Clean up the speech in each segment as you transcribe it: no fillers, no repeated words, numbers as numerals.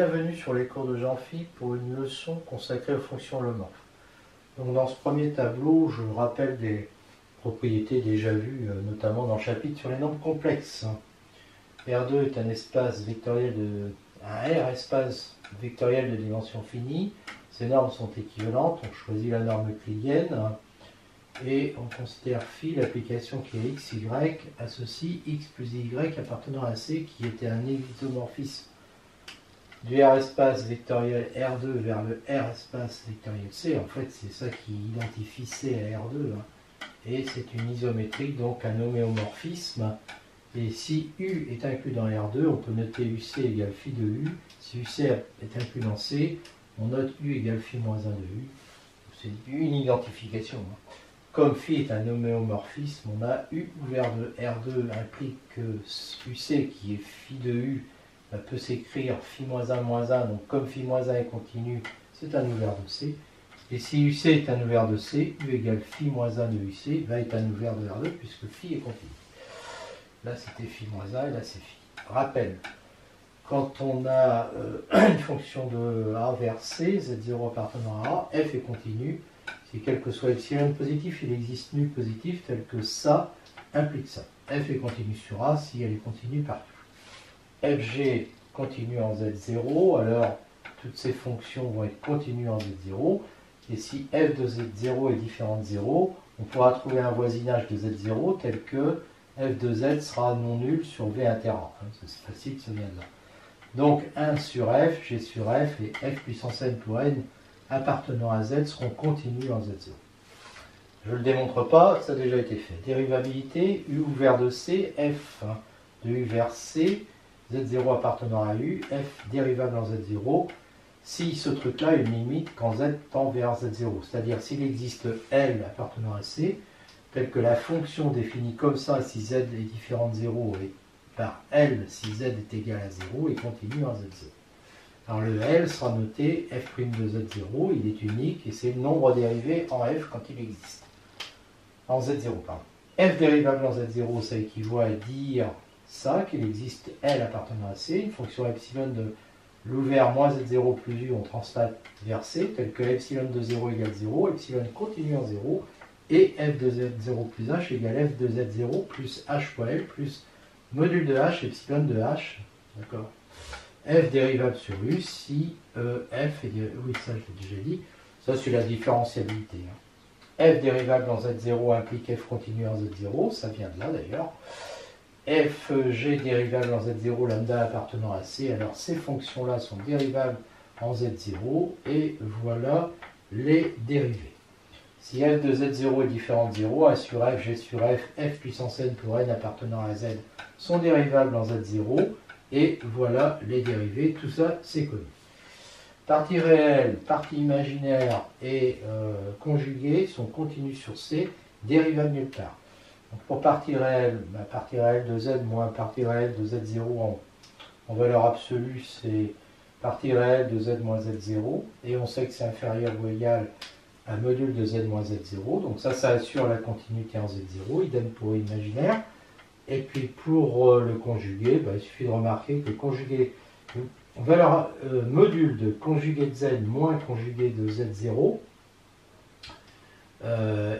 bienvenue sur les cours de Jean-Philippe pour une leçon consacrée aux fonctions holomorphes. Donc dans ce premier tableau, je rappelle des propriétés déjà vues, notamment dans le chapitre sur les nombres complexes. R2 est un espace vectoriel un R espace vectoriel de dimension finie. Ces normes sont équivalentes, on choisit la norme euclidienne et on considère phi l'application qui est x, y, associe x plus y appartenant à C qui était un isomorphisme du R espace vectoriel R2 vers le R espace vectoriel C. En fait, c'est ça qui identifie C à R2. Et c'est une isométrique, donc un homéomorphisme. Et si U est inclus dans R2, on peut noter UC égale phi de U. Si UC est inclus dans C, on note U égale phi moins 1 de U. C'est une identification. Comme phi est un homéomorphisme, on a U ouvert de R2 implique que UC, qui est phi de U, peut s'écrire phi moins 1, donc comme phi moins 1 est continu, c'est un ouvert de C. Et si UC est un ouvert de C, U égale phi moins 1 de UC va être un ouvert de R2 puisque phi est continu. Là c'était phi moins 1 et là c'est phi. Rappel, quand on a une fonction de A vers C, Z0 appartenant à A, f est continu. Si quel que soit epsilon positif, il existe nu positif tel que ça implique ça. F est continu sur A si elle est continue partout. Fg continue en Z0, alors toutes ces fonctions vont être continues en Z0. Et si f de Z0 est différent de 0, on pourra trouver un voisinage de Z0 tel que f de Z sera non nul sur V inter A. C'est facile, ça vient de là. Donc 1 sur f, g sur f et f puissance n pour n appartenant à Z seront continus en Z0. Je ne le démontre pas, ça a déjà été fait. Dérivabilité, U ouvert de C, f de U vers C, Z0 appartenant à U, f dérivable en Z0, si ce truc-là est une limite quand Z tend vers Z0. C'est-à-dire s'il existe L appartenant à C, tel que la fonction définie comme ça si Z est différent de 0 et par L si Z est égal à 0 et continue en Z0. Alors le L sera noté f' de Z0, il est unique et c'est le nombre dérivé en f quand il existe. En Z0, pardon. F dérivable en Z0, ça équivaut à dire ça, qu'il existe L appartenant à C, une fonction epsilon de l'ouvert moins Z0 plus U, on translate vers C, tel que epsilon de 0 égale 0, epsilon continue en 0, et f de Z0 plus H égale f de Z0 plus H fois L plus module de H, epsilon de H, d'accord. F dérivable sur U, si f est... Oui, ça je l'ai déjà dit, ça c'est la différentiabilité. F dérivable en Z0 implique f continue en Z0, ça vient de là d'ailleurs. Fg dérivable en Z0, lambda appartenant à C, alors ces fonctions-là sont dérivables en Z0, et voilà les dérivés. Si f de Z0 est différent de 0, A sur f, G sur f, f puissance n pour n appartenant à Z sont dérivables en Z0, et voilà les dérivés, tout ça c'est connu. Partie réelle, partie imaginaire et conjuguée sont continues sur C, dérivables nulle part. Donc pour partie réelle de Z moins partie réelle de Z0 en valeur absolue, c'est partie réelle de Z moins Z0, et on sait que c'est inférieur ou égal à module de Z moins Z0, donc ça assure la continuité en Z0, idem pour imaginaire. Et puis pour le conjugué, il suffit de remarquer que conjugué, valeur module de conjugué de Z moins conjugué de Z0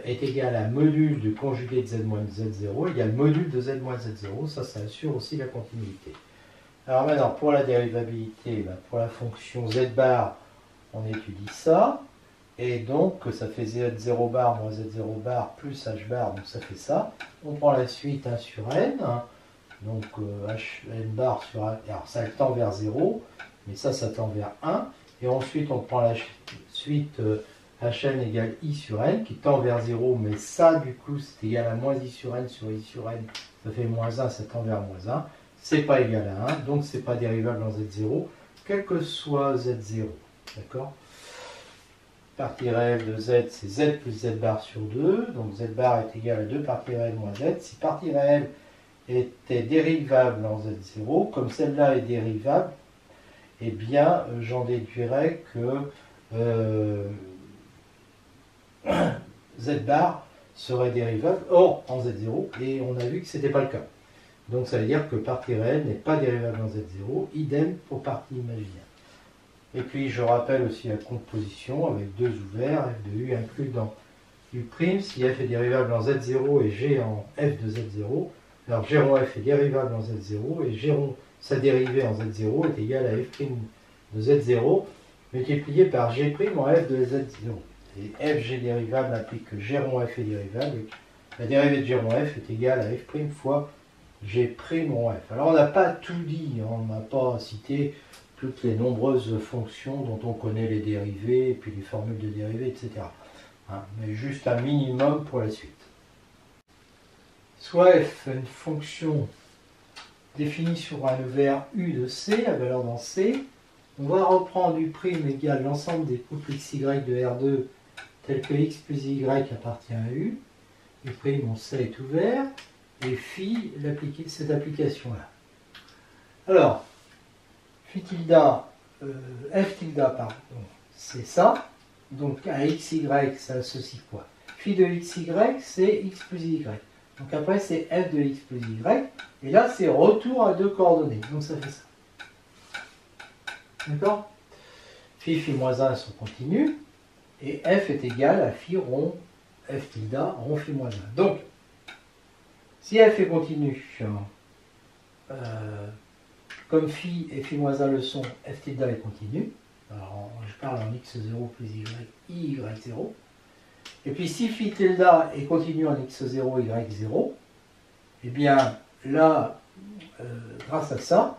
est égal à module de conjugué de Z moins Z0 égale module de Z moins Z0, ça assure aussi la continuité. Alors maintenant, pour la dérivabilité, pour la fonction Z bar, on étudie ça, et donc ça fait Z0 bar moins Z0 bar plus H bar, donc ça fait ça. On prend la suite 1 sur N, donc N bar sur 1, alors ça tend vers 0, mais ça tend vers 1, et ensuite on prend la suite Hn égale I sur N, qui tend vers 0, mais ça du coup c'est égal à moins I sur N sur I sur N, ça fait moins 1, ça tend vers moins 1, c'est pas égal à 1, donc c'est pas dérivable en Z0, quel que soit Z0, d'accord. Partie réelle de Z, c'est Z plus Z bar sur 2, donc Z bar est égal à 2 parties réelles moins Z. Si partie réelle était dérivable en Z0, comme celle-là est dérivable, eh bien j'en déduirais que Z bar serait dérivable, or en Z0, et on a vu que ce n'était pas le cas. Donc ça veut dire que partie réelle n'est pas dérivable en Z0, idem pour partie imaginaire. Et puis je rappelle aussi la composition avec deux ouverts, f de u inclus dans u', si f est dérivable en z0 et g en f de z0. Alors g rond f est dérivable en z0 et g rond sa dérivée en z0 est égale à f' de z0 multiplié par g' en f de z0. Et f g dérivable implique que g rond f est dérivable et la dérivée de g rond f est égale à f' fois g' rond f. Alors on n'a pas tout dit, on n'a pas cité toutes les nombreuses fonctions dont on connaît les dérivées, et puis les formules de dérivées, etc. Hein, mais juste un minimum pour la suite. Soit f, une fonction définie sur un ouvert u de c, à valeur dans c, on va reprendre u' égale l'ensemble des couples xy de R2 tels que x plus y appartient à u, u', on sait, est ouvert, et phi, cette application-là. Alors, phi tilde, f tilde, pardon, c'est ça. Donc à xy, ça associe quoi? Phi de xy, c'est x plus y. Donc après, c'est f de x plus y. Et là, c'est retour à deux coordonnées. Donc ça fait ça. D'accord? Phi, phi moins 1 sont continus. Et f est égal à phi rond f tilde rond phi moins 1. Donc, si f est continu, comme phi et phi moins 1 le sont, f tilde est continu. Alors, je parle en x0 plus y, y0. Et puis, si phi tilde est continu en x0, y0, eh bien, là, grâce à ça,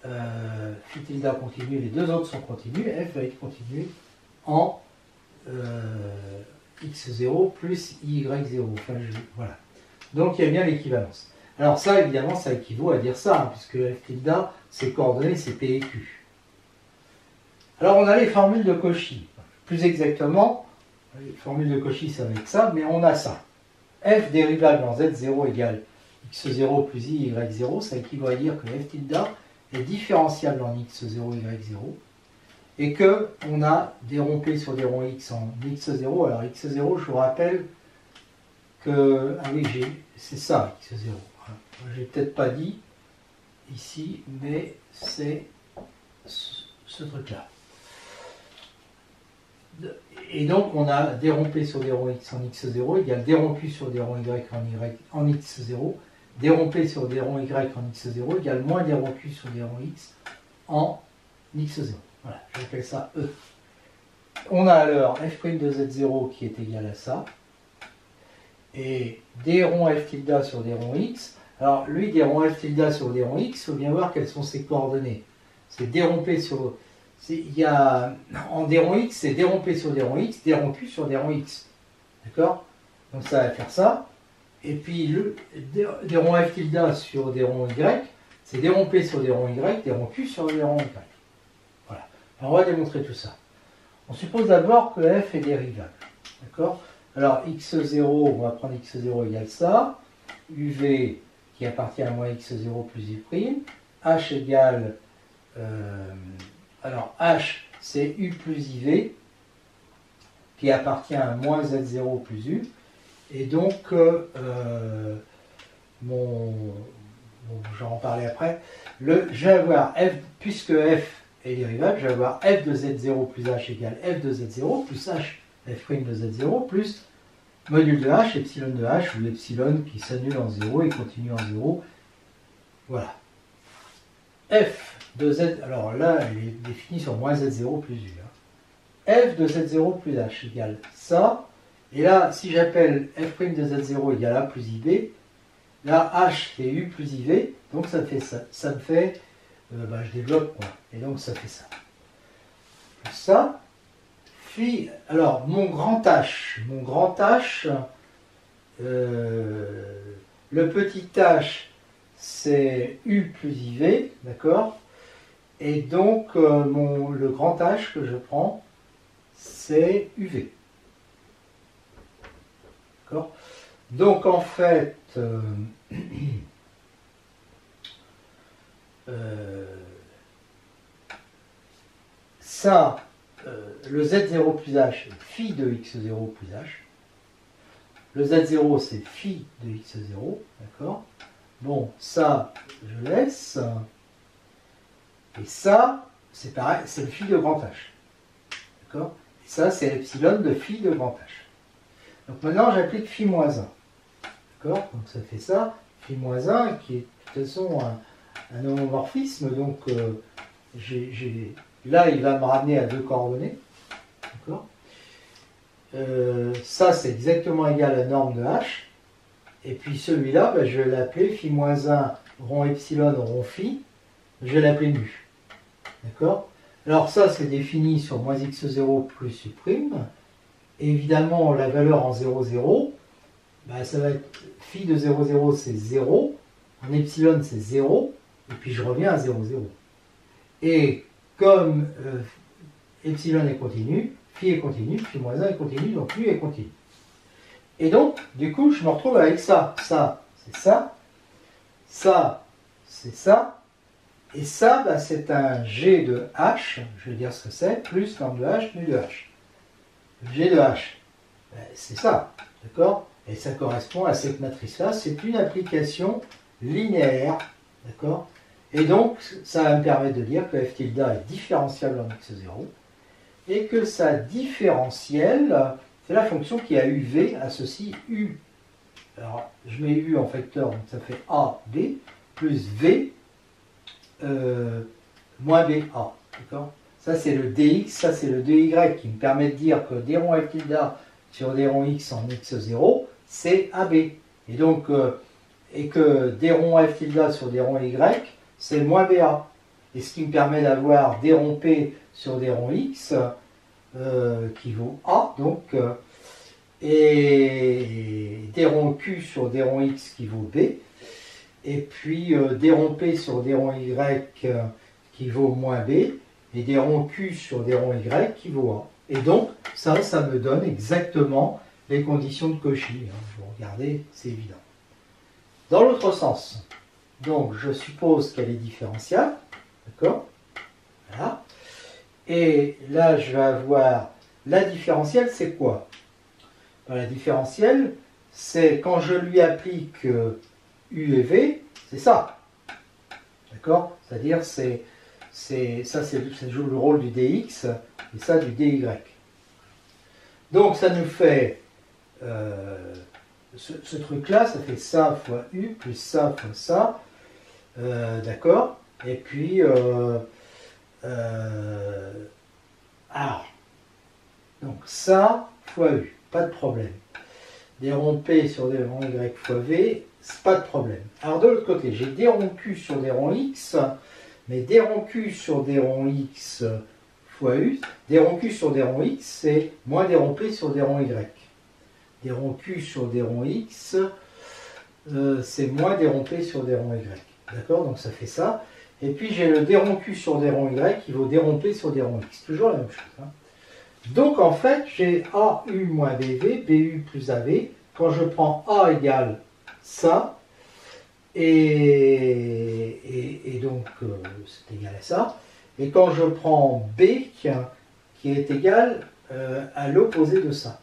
phi tilde continue, les deux autres sont continus, f va être continu en x0 plus y0. Enfin, voilà. Donc, il y a bien l'équivalence. Alors ça, évidemment, ça équivaut à dire ça, hein, puisque f tilde, ses coordonnées, c'est p et q. Alors, on a les formules de Cauchy. Plus exactement, les formules de Cauchy, ça va être ça, mais on a ça. F dérivable en z0 égale x0 plus y, y0, ça équivaut à dire que f tilde est différenciable en x0, y0, et qu'on a des ronds p sur des ronds x en x0. Alors x0, je vous rappelle que... Ah oui, c'est ça, x0. J'ai peut-être pas dit ici, mais c'est ce truc-là. Et donc, on a des ronds p sur des ronds x en x0 égale des ronds q sur des ronds y en x0, des ronds p sur des ronds y en x0 égale moins des ronds q sur des ronds x en x0. Voilà, j'appelle ça E. On a alors f' de z0 qui est égal à ça, et des ronds f tilde sur des ronds x. Alors, lui, des ronds f tilde sur des ronds x, il faut bien voir quelles sont ses coordonnées. C'est des ronds p sur... Il y a, en des ronds x, c'est des ronds p sur des ronds x, des ronds q sur des ronds x. D'accord? Donc ça va faire ça. Et puis, des ronds f tilde sur des ronds y, c'est des ronds p sur des ronds y, des ronds q sur des ronds y. Voilà. Alors, on va démontrer tout ça. On suppose d'abord que f est dérivable. D'accord? Alors, x0, on va prendre x0 égale ça. uv qui appartient à moins x0 plus y'. H égale... alors, H, c'est U plus IV, qui appartient à moins Z0 plus U. Et donc, j'en parlais après, je vais avoir F, puisque F est dérivable, je vais avoir F de Z0 plus H égale F de Z0 plus H, F' de Z0 plus module de H, epsilon de H, ou epsilon qui s'annule en 0 et continue en 0. Voilà. F de Z, alors là, elle est définie sur moins Z0 plus U. F de Z0 plus H égale ça. Et là, si j'appelle F' de Z0 égale A plus IB, là, H c'est U plus IV, donc ça fait ça. Ça me fait, je développe quoi. Et donc ça fait ça. Plus ça. Puis, alors, mon grand H, le petit H, c'est U plus IV, d'accord? Et donc, le grand H que je prends, c'est UV. D'accord? Donc, en fait, ça, le Z0 plus H, c'est phi de X0 plus H. Le Z0, c'est phi de X0, d'accord? Bon, ça, je laisse. Et ça, c'est pareil, c'est le phi de grand H. D'accord? Et ça, c'est epsilon de phi de grand H. Donc maintenant, j'applique phi moins 1. D'accord? Donc ça fait ça, phi moins 1, qui est de toute façon un homomorphisme. Donc là, il va me ramener à 2 coordonnées. D'accord? Ça, c'est exactement égal à la norme de H. Et puis celui-là, ben, je vais l'appeler phi moins 1 rond epsilon rond phi. Je vais l'appeler mu. D'accord? Alors ça, c'est défini sur moins x0 plus u'. Et évidemment, la valeur en 0, 0, ben, ça va être phi de 0, 0, c'est 0. En epsilon, c'est 0. Et puis je reviens à 0, 0. Et comme epsilon est continu, phi est continu, phi moins 1 est continu, donc mu est continu. Et donc, du coup, je me retrouve avec ça. Ça, c'est ça. Ça, c'est ça. Et ça, bah, c'est un G de H, je vais dire ce que c'est, plus norme de H, mu de H. Le G de H, bah, c'est ça, d'accord? Et ça correspond à cette matrice-là. C'est une application linéaire, d'accord? Et donc, ça va me permettre de dire que f tilde est différentiable en x0, et que sa différentielle, c'est la fonction qui a uv associe u. Alors, je mets u en facteur, donc ça fait a, b, plus v, moins BA. D'accord? Ça, c'est le dx, ça, c'est le dy qui me permet de dire que d rond f tilde sur d rond x en x0, c'est AB. Et donc, et que d rond f tilde sur d rond y, c'est moins BA. Et ce qui me permet d'avoir d rond p sur d rond x qui vaut A, donc, et d rond q sur d rond x qui vaut B. Et puis d rond p sur d rond y qui vaut moins b, et d rond q sur d rond y qui vaut a. Et donc, ça me donne exactement les conditions de Cauchy. Vous regardez, c'est évident. Dans l'autre sens, donc je suppose qu'elle est différentiable, d'accord? Voilà. Et là, je vais avoir la différentielle, c'est quoi? La différentielle, c'est quand je lui applique U et V, c'est ça. D'accord? C'est-à-dire, ça joue le rôle du dx, et ça du dy. Donc, ça nous fait, ce truc-là, ça fait ça fois U, plus ça fois ça. D'accord? Et puis, donc ça fois U, pas de problème. D rond P sur D rond Y fois V, c'est pas de problème. Alors de l'autre côté, j'ai D rond Q sur D rond X, mais D rond Q sur D rond X fois U, D rond Q sur D rond X, c'est moins D rond P sur D rond Y. D rond Q sur D rond X, c'est moins D rond P sur D rond Y. D'accord? Donc ça fait ça. Et puis j'ai le D rond Q sur D rond Y qui vaut D rond P sur D rond X. Toujours la même chose. Hein. Donc en fait, j'ai AU moins BV, BU plus AV. Quand je prends A égale ça, et donc c'est égal à ça. Et quand je prends B qui est égal à l'opposé de ça.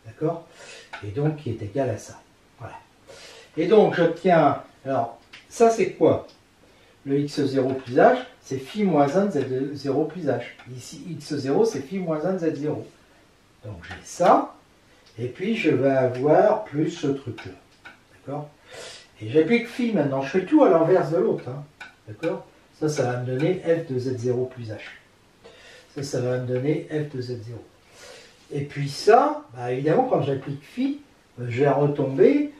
D'accord? Et donc qui est égal à ça. Voilà. Et donc j'obtiens, alors ça c'est quoi? Le x0 plus h, c'est phi moins 1 de z0 plus h. Ici, x0, c'est phi moins 1 de z0. Donc j'ai ça, et puis je vais avoir plus ce truc-là. D'accord? Et j'applique phi maintenant. Je fais tout à l'inverse de l'autre. Hein. D'accord? Ça va me donner f de z0 plus h. Ça va me donner f de z0. Et puis ça, bah évidemment, quand j'applique phi, je vais retomber.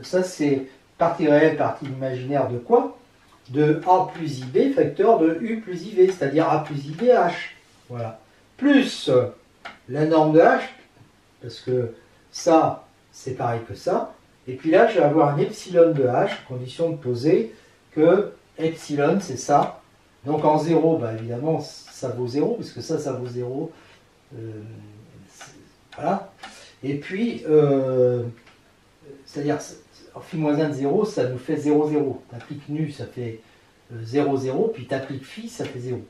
Ça, c'est partie réelle, partie imaginaire de quoi? De A plus IB facteur de U plus IV, c'est-à-dire A plus IB H. Voilà. Plus la norme de H, parce que ça, c'est pareil que ça. Et puis là, je vais avoir un epsilon de H, condition de poser que epsilon, c'est ça. Donc en 0, bah, évidemment, ça vaut 0, puisque ça vaut 0. Voilà. Et puis, c'est-à-dire, phi moins 1 de 0, ça nous fait 0, 0. Tu appliques nu, ça fait 0, 0, puis tu appliques phi, ça fait 0.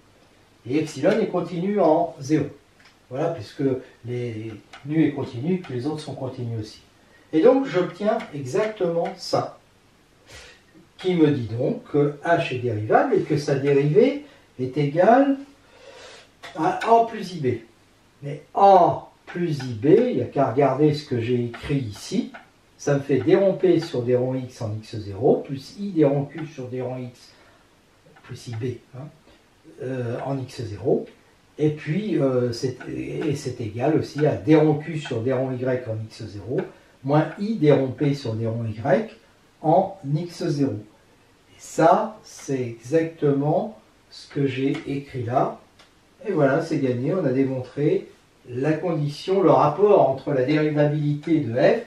Et epsilon est continu en 0. Voilà, puisque les nu est continu, puis les autres sont continus aussi. Et donc, j'obtiens exactement ça, qui me dit donc que h est dérivable et que sa dérivée est égal à A plus IB. Mais A plus IB, il n'y a qu'à regarder ce que j'ai écrit ici. Ça me fait d rond P sur d rond X en X0, plus I d rond Q sur d rond X, plus IB en X0. Et puis, c'est égal aussi à d rond Q sur d rond Y en X0, moins I d rond P sur d rond Y en X0. Et ça, c'est exactement ce que j'ai écrit là. Et voilà, c'est gagné. On a démontré la condition, le rapport entre la dérivabilité de f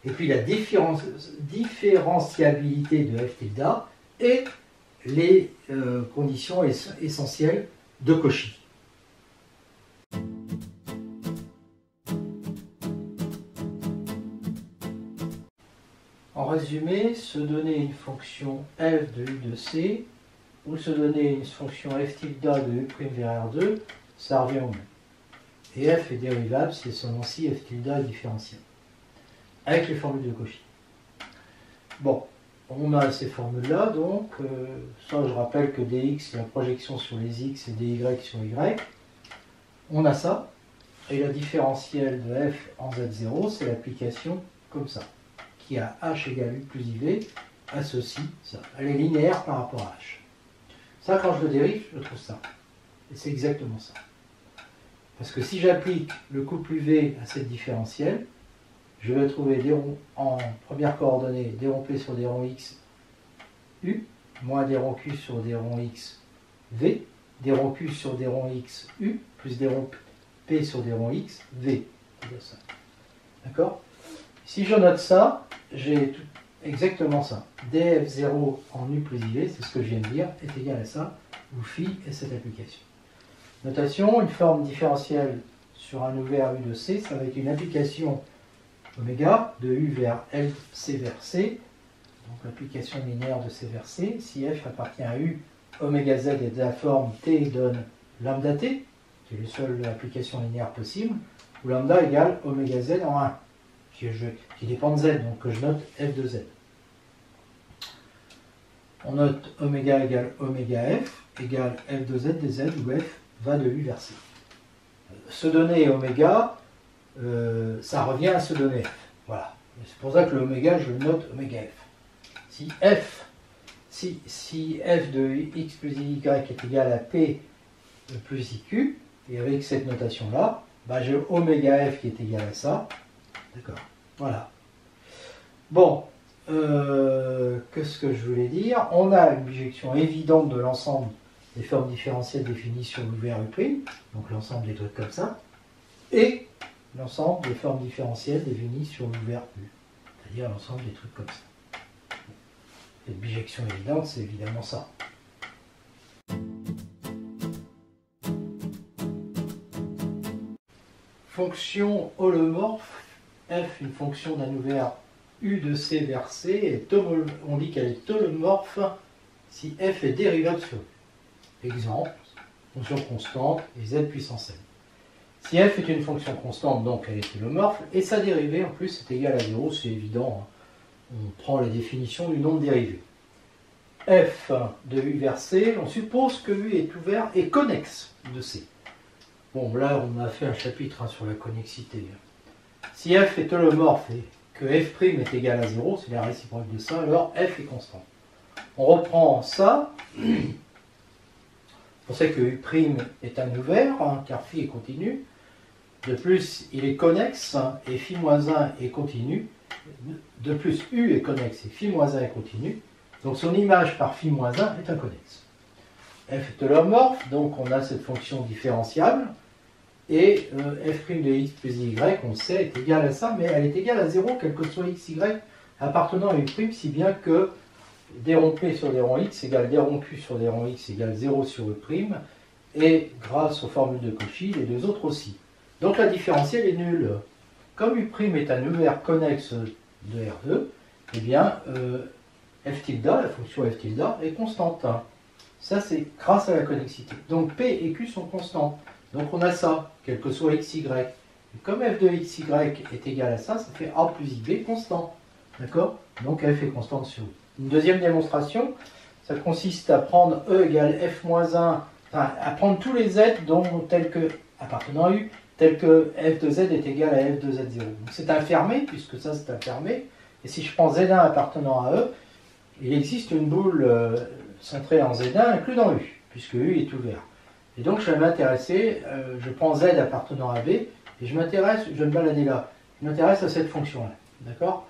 et puis la différentiabilité de f tilde et les conditions essentielles de Cauchy. En résumé, se donner une fonction f de u de c ou se donner une fonction f tilde de u' vers R2, ça revient au même. Et f est dérivable si et seulement si f tilde est différentiel. Avec les formules de Cauchy. Bon, on a ces formules-là, donc, ça je rappelle que dx c'est la projection sur les x et dy sur y. On a ça, et la différentielle de f en z0, c'est l'application comme ça, qui a h égale u plus iv, associe ça. Elle est linéaire par rapport à h. Ça, quand je le dérive, je trouve ça. Et c'est exactement ça. Parce que si j'applique le couple UV à cette différentielle, je vais trouver en première coordonnée d rond P sur d rond X U, moins d rond Q sur d rond X V, d rond Q sur d rond X U, plus d rond P sur d rond X V. D'accord? Si je note ça, j'ai exactement ça. df0 en u plus iv, c'est ce que je viens de dire, est égal à ça, où phi est cette application. Notation, une forme différentielle sur un u vers u de c, ça va être une application oméga de u vers LC vers C, donc l'application linéaire de C vers C. Si f appartient à u, oméga z est de la forme t donne lambda t, qui est la seule application linéaire possible, où lambda égale oméga z en 1, qui dépend de z, donc que je note f de z. On note oméga égale oméga f égale f de z dz, où f va de u vers c. Se donner oméga, ça revient à se donner f. Voilà. C'est pour ça que l'oméga, je le note oméga f. Si f de x plus y est égal à p plus iq, et avec cette notation-là, bah j'ai oméga f qui est égal à ça. D'accord. Voilà. Bon, qu'est-ce que je voulais dire? On a une bijection évidente de l'ensemble des formes différentielles définies sur l'U vers U', donc l'ensemble des trucs comme ça, et l'ensemble des formes différentielles définies sur l'U vers U, c'est-à-dire l'ensemble des trucs comme ça. Cette bijection évidente, c'est évidemment ça. Fonction holomorphe, f, une fonction d'un U vers U de C vers C, on dit qu'elle est holomorphe si f est dérivable sur U. Exemple, fonction constante et z puissance n. Si f est une fonction constante, donc elle est holomorphe, et sa dérivée en plus est égale à 0, c'est évident. On prend la définition du nombre dérivé. F de U vers C, on suppose que U est ouvert et connexe de C. Bon, là, on a fait un chapitre sur la connexité. Si f est holomorphe et que f' est égal à 0, c'est la réciproque de ça, alors f est constant. On reprend ça. On sait que U' est un ouvert, car phi est continu. De plus, il est connexe, et phi-1 est continu. De plus, U est connexe et phi-1 est continu. Donc son image par phi-1 est inconnexe. F est holomorphe, donc on a cette fonction différentiable. Et f' de x plus y, on le sait, est égal à ça, mais elle est égale à 0, quel que soit x, y, appartenant à U', si bien que d rond P sur d rond x égale d rond Q sur d rond x égale 0 sur U', et grâce aux formules de Cauchy, les deux autres aussi. Donc la différentielle est nulle. Comme U' est un ouvert connexe de R2, eh bien, f tilde, la fonction f tilde, est constante. Ça, c'est grâce à la connexité. Donc P et Q sont constants. Donc on a ça, quel que soit x, y. Et comme f de x, y est égal à ça, ça fait a plus ib constant. D'accord? Donc f est constante sur U. Une deuxième démonstration, ça consiste à prendre E égale f-1 enfin, à prendre tous les z tels que, appartenant à U, tel que f de z est égal à f de z0. Donc c'est un fermé, puisque ça c'est un fermé. Et si je prends z1 appartenant à E, il existe une boule centrée en z1 inclus dans U, puisque U est ouvert. Et donc je vais m'intéresser, je prends z appartenant à B, et je vais me balader là. Je m'intéresse à cette fonction-là. D'accord?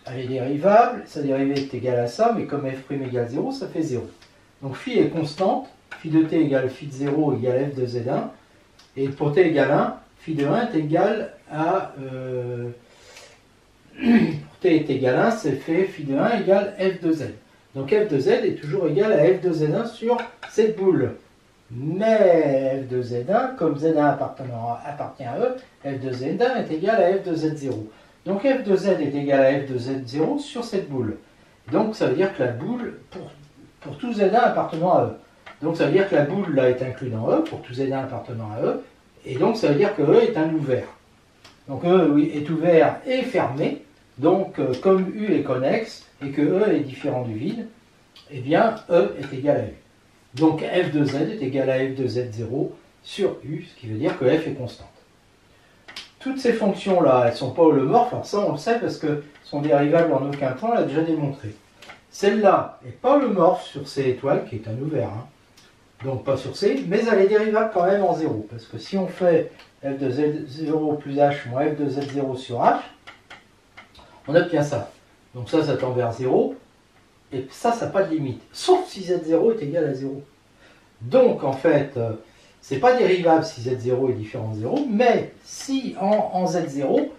Elle est dérivable, sa dérivée est égale à ça, mais comme f' égale 0, ça fait 0. Donc phi est constante, phi de t égale phi de 0 égale f de z1, et pour t égale 1, phi de 1 est égal à... pour t est égal à 1, c'est fait phi de 1 égale f de z. Donc f de z est toujours égal à f de z1 sur cette boule. Mais f de z1, comme z1 appartient à E, f de z1 est égal à f de z0. Donc f de z est égal à f de z0 sur cette boule. Donc ça veut dire que la boule, pour tout z1 appartenant à E. Donc ça veut dire que la boule là est inclue dans E, pour tout z1 appartenant à E. Et donc ça veut dire que E est un ouvert. Donc E oui, est ouvert et fermé. Donc comme U est connexe et que E est différent du vide, eh bien E est égal à U. Donc f de z est égal à f de z0 sur U, ce qui veut dire que f est constante. Toutes ces fonctions-là, elles ne sont pas holomorphes, alors ça on le sait parce que sont dérivables en aucun point, on l'a déjà démontré. Celle-là n'est pas holomorphe sur C étoile, qui est un ouvert, hein. Donc pas sur C, mais elle est dérivable quand même en 0, parce que si on fait f de z0 plus h moins f de z0 sur h, on obtient ça. Donc ça tend vers 0, et ça n'a pas de limite, sauf si z0 est égal à 0. Donc en fait, c'est pas dérivable si z0 est différent de 0, mais si en z0,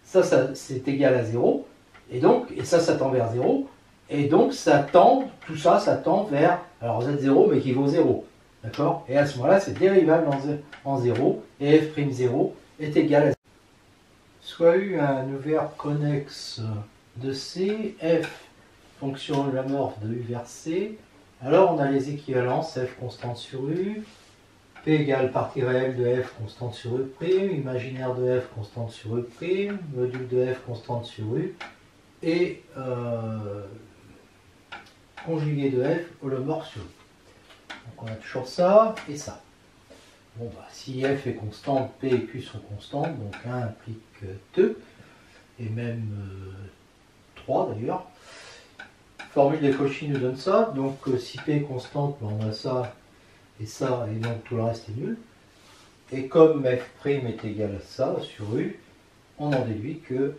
ça c'est égal à 0, et ça tend vers 0, et donc tout ça tend vers, alors z0 mais qui vaut 0, d'accord? Et à ce moment-là, c'est dérivable en 0, et f'0 est égal à 0. Soit U un ouvert connexe de C, f fonction holomorphe de U vers C, alors on a les équivalences f constante sur U, P égale partie réelle de f constante sur E', imaginaire de f constante sur E', module de f constante sur U, et conjugué de f holomorphe sur U. Donc on a toujours ça et ça. Bon, bah, si f est constante, p et q sont constantes, donc 1 implique 2, et même 3 d'ailleurs. Formule de Cauchy nous donne ça, donc si p est constante, ben, on a ça, et donc tout le reste est nul. Et comme f' est égal à ça sur U, on en déduit que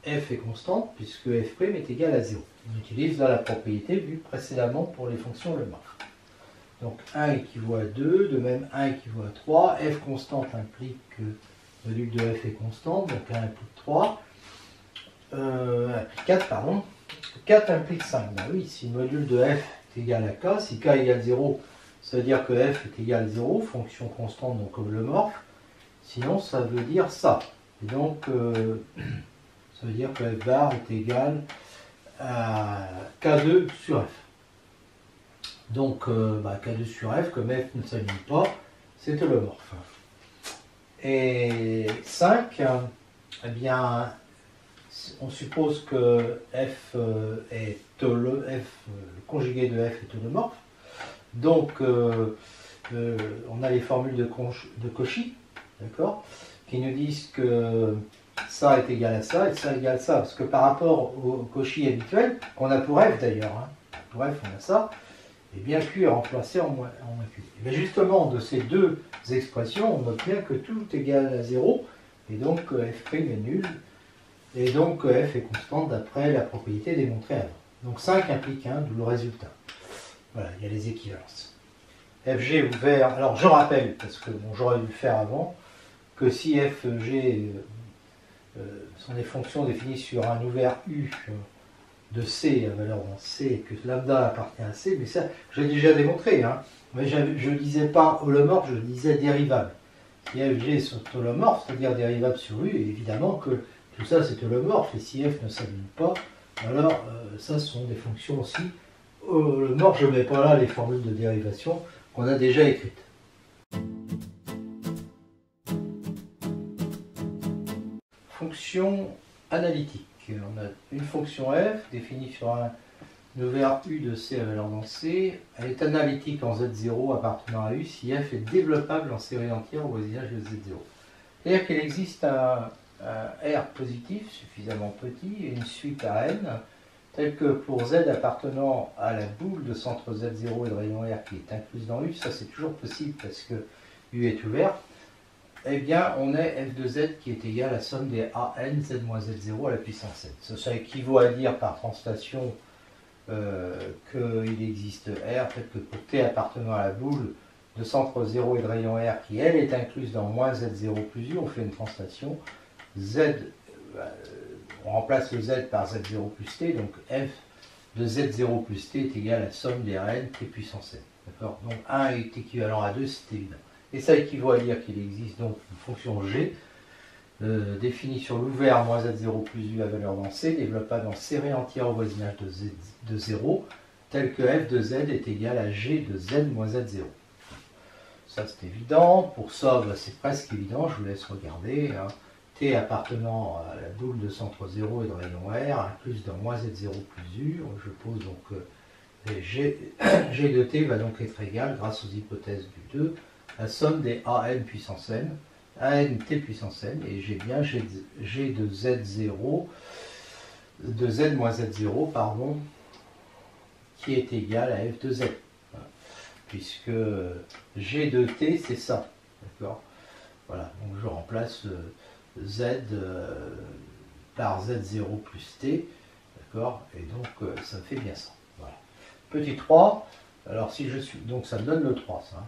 f est constante, puisque f' est égal à 0. On utilise là la propriété vue précédemment pour les fonctions holomorphes. Donc 1 équivaut à 2, de même 1 équivaut à 3, f constante implique que le module de f est constante, donc 1 implique 3, implique 4, pardon. 4 implique 5. Ben oui, si le module de f est égal à k, si k égale 0, ça veut dire que f est égal à 0, fonction constante, donc holomorphe. Sinon, ça veut dire ça. Et donc, ça veut dire que f bar est égal à k2 sur f. Donc, k2 sur f, comme f ne s'aligne pas, c'est holomorphe. Et 5, eh bien, on suppose que f est le conjugué de f est holomorphe. Donc, on a les formules de Cauchy, d'accord, qui nous disent que ça est égal à ça et ça égale ça. Parce que par rapport au Cauchy habituel, qu'on a pour f d'ailleurs, hein, pour f on a ça, et bien Q est remplacé en moins Q. Et bien justement, de ces deux expressions, on obtient que tout est égal à 0, et donc f' est nul, et donc f est constante d'après la propriété démontrée avant. Donc 5 implique 1, d'où le résultat. Voilà, il y a les équivalences. Fg ouvert, alors je rappelle, parce que bon, j'aurais dû le faire avant, que si Fg sont des fonctions définies sur un ouvert U de C à valeur dans C, que lambda appartient à C, mais ça, j'ai déjà démontré, hein. Mais je ne disais pas holomorphe, je disais dérivable. Si Fg sont holomorphes, c'est-à-dire dérivable sur U, évidemment que tout ça c'est holomorphe, et si F ne s'aligne pas, alors ça sont des fonctions aussi holomorphes. Je ne mets pas là les formules de dérivation qu'on a déjà écrites. Fonction analytique. On a une fonction f définie sur un Une ouvert U de C à valeur dans C, elle est analytique en Z0 appartenant à U si F est développable en série entière au voisinage de Z0. C'est-à-dire qu'il existe un R positif suffisamment petit et une suite à N, telle que pour Z appartenant à la boule de centre Z0 et de rayon R qui est incluse dans U, ça c'est toujours possible parce que U est ouvert, eh bien on a F de Z qui est égal à la somme des AN Z moins Z0 à la puissance N. Ça équivaut à dire par translation qu'il existe R, peut-être que pour T appartenant à la boule de centre 0 et de rayon R qui elle est incluse dans moins Z0 plus U, on fait une translation, Z, on remplace le Z par Z0 plus T, donc F de Z0 plus T est égal à la somme des Rn T puissance N. D'accord. Donc 1 est équivalent à 2, c'est évident. Et ça équivaut à dire qu'il existe donc une fonction G définie sur l'ouvert moins Z0 plus U à valeur dans C, développable en série entière au voisinage de 0, tel que F de Z est égal à G de Z moins Z0. Ça c'est évident. Pour ça, c'est presque évident, je vous laisse regarder. Hein. T appartenant à la boule de centre 0 et de rayon R, incluse dans moins Z0 plus U. Je pose donc G de T va donc être égal, grâce aux hypothèses du 2, la somme des AN puissance N, AN T puissance N, et j'ai bien G de Z0, de Z moins Z0, pardon, qui est égal à F de Z. Puisque G de T, c'est ça. D'accord. Voilà, donc je remplace Z par Z0 plus T. D'accord. Et donc, ça me fait bien ça. Voilà. Petit 3, alors si je suis. Donc, ça me donne le 3, ça.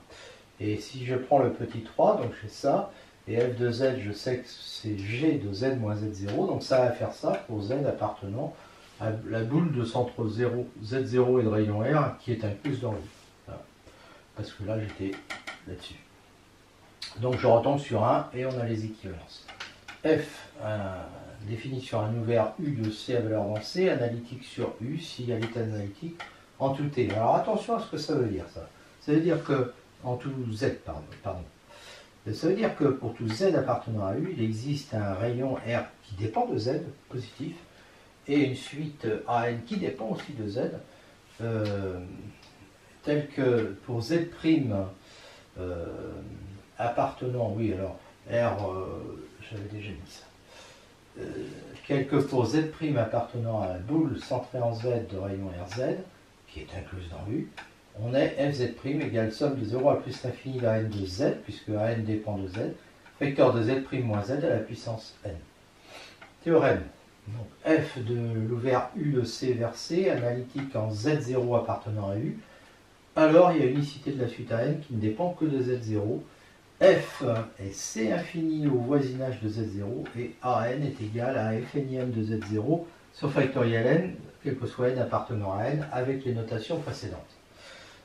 Et si je prends le petit 3, donc j'ai ça. Et F de Z, je sais que c'est G de Z moins Z0. Donc, ça va faire ça pour Z appartenant à la boule de centre 0, Z0 et de rayon R qui est incluse dans le. Parce que là j'étais là-dessus. Donc je retombe sur 1 et on a les équivalences. F défini sur un ouvert U de C à valeur dans C, analytique sur U si elle est analytique en tout T. Alors attention à ce que ça veut dire ça. Ça veut dire que, en tout Z, pardon. Ça veut dire que pour tout Z appartenant à U, il existe un rayon R qui dépend de Z, positif, et une suite AN qui dépend aussi de Z, tel que pour Z' appartenant, oui alors R, j'avais déjà dit ça, tel que pour Z' appartenant à la boule centrée en Z de rayon RZ, qui est incluse dans U, on est Fz' égale somme de 0 à plus l'infini d'AN de Z, puisque AN dépend de Z, vecteur de Z' moins Z à la puissance N. Théorème. Donc, F de l'ouvert U de C vers C, analytique en Z0 appartenant à U, alors il y a unicité de la suite à N qui ne dépend que de Z0. F est C infini au voisinage de Z0 et AN est égal à Fn de Z0 sur factoriel N, quel que soit N appartenant à N, avec les notations précédentes.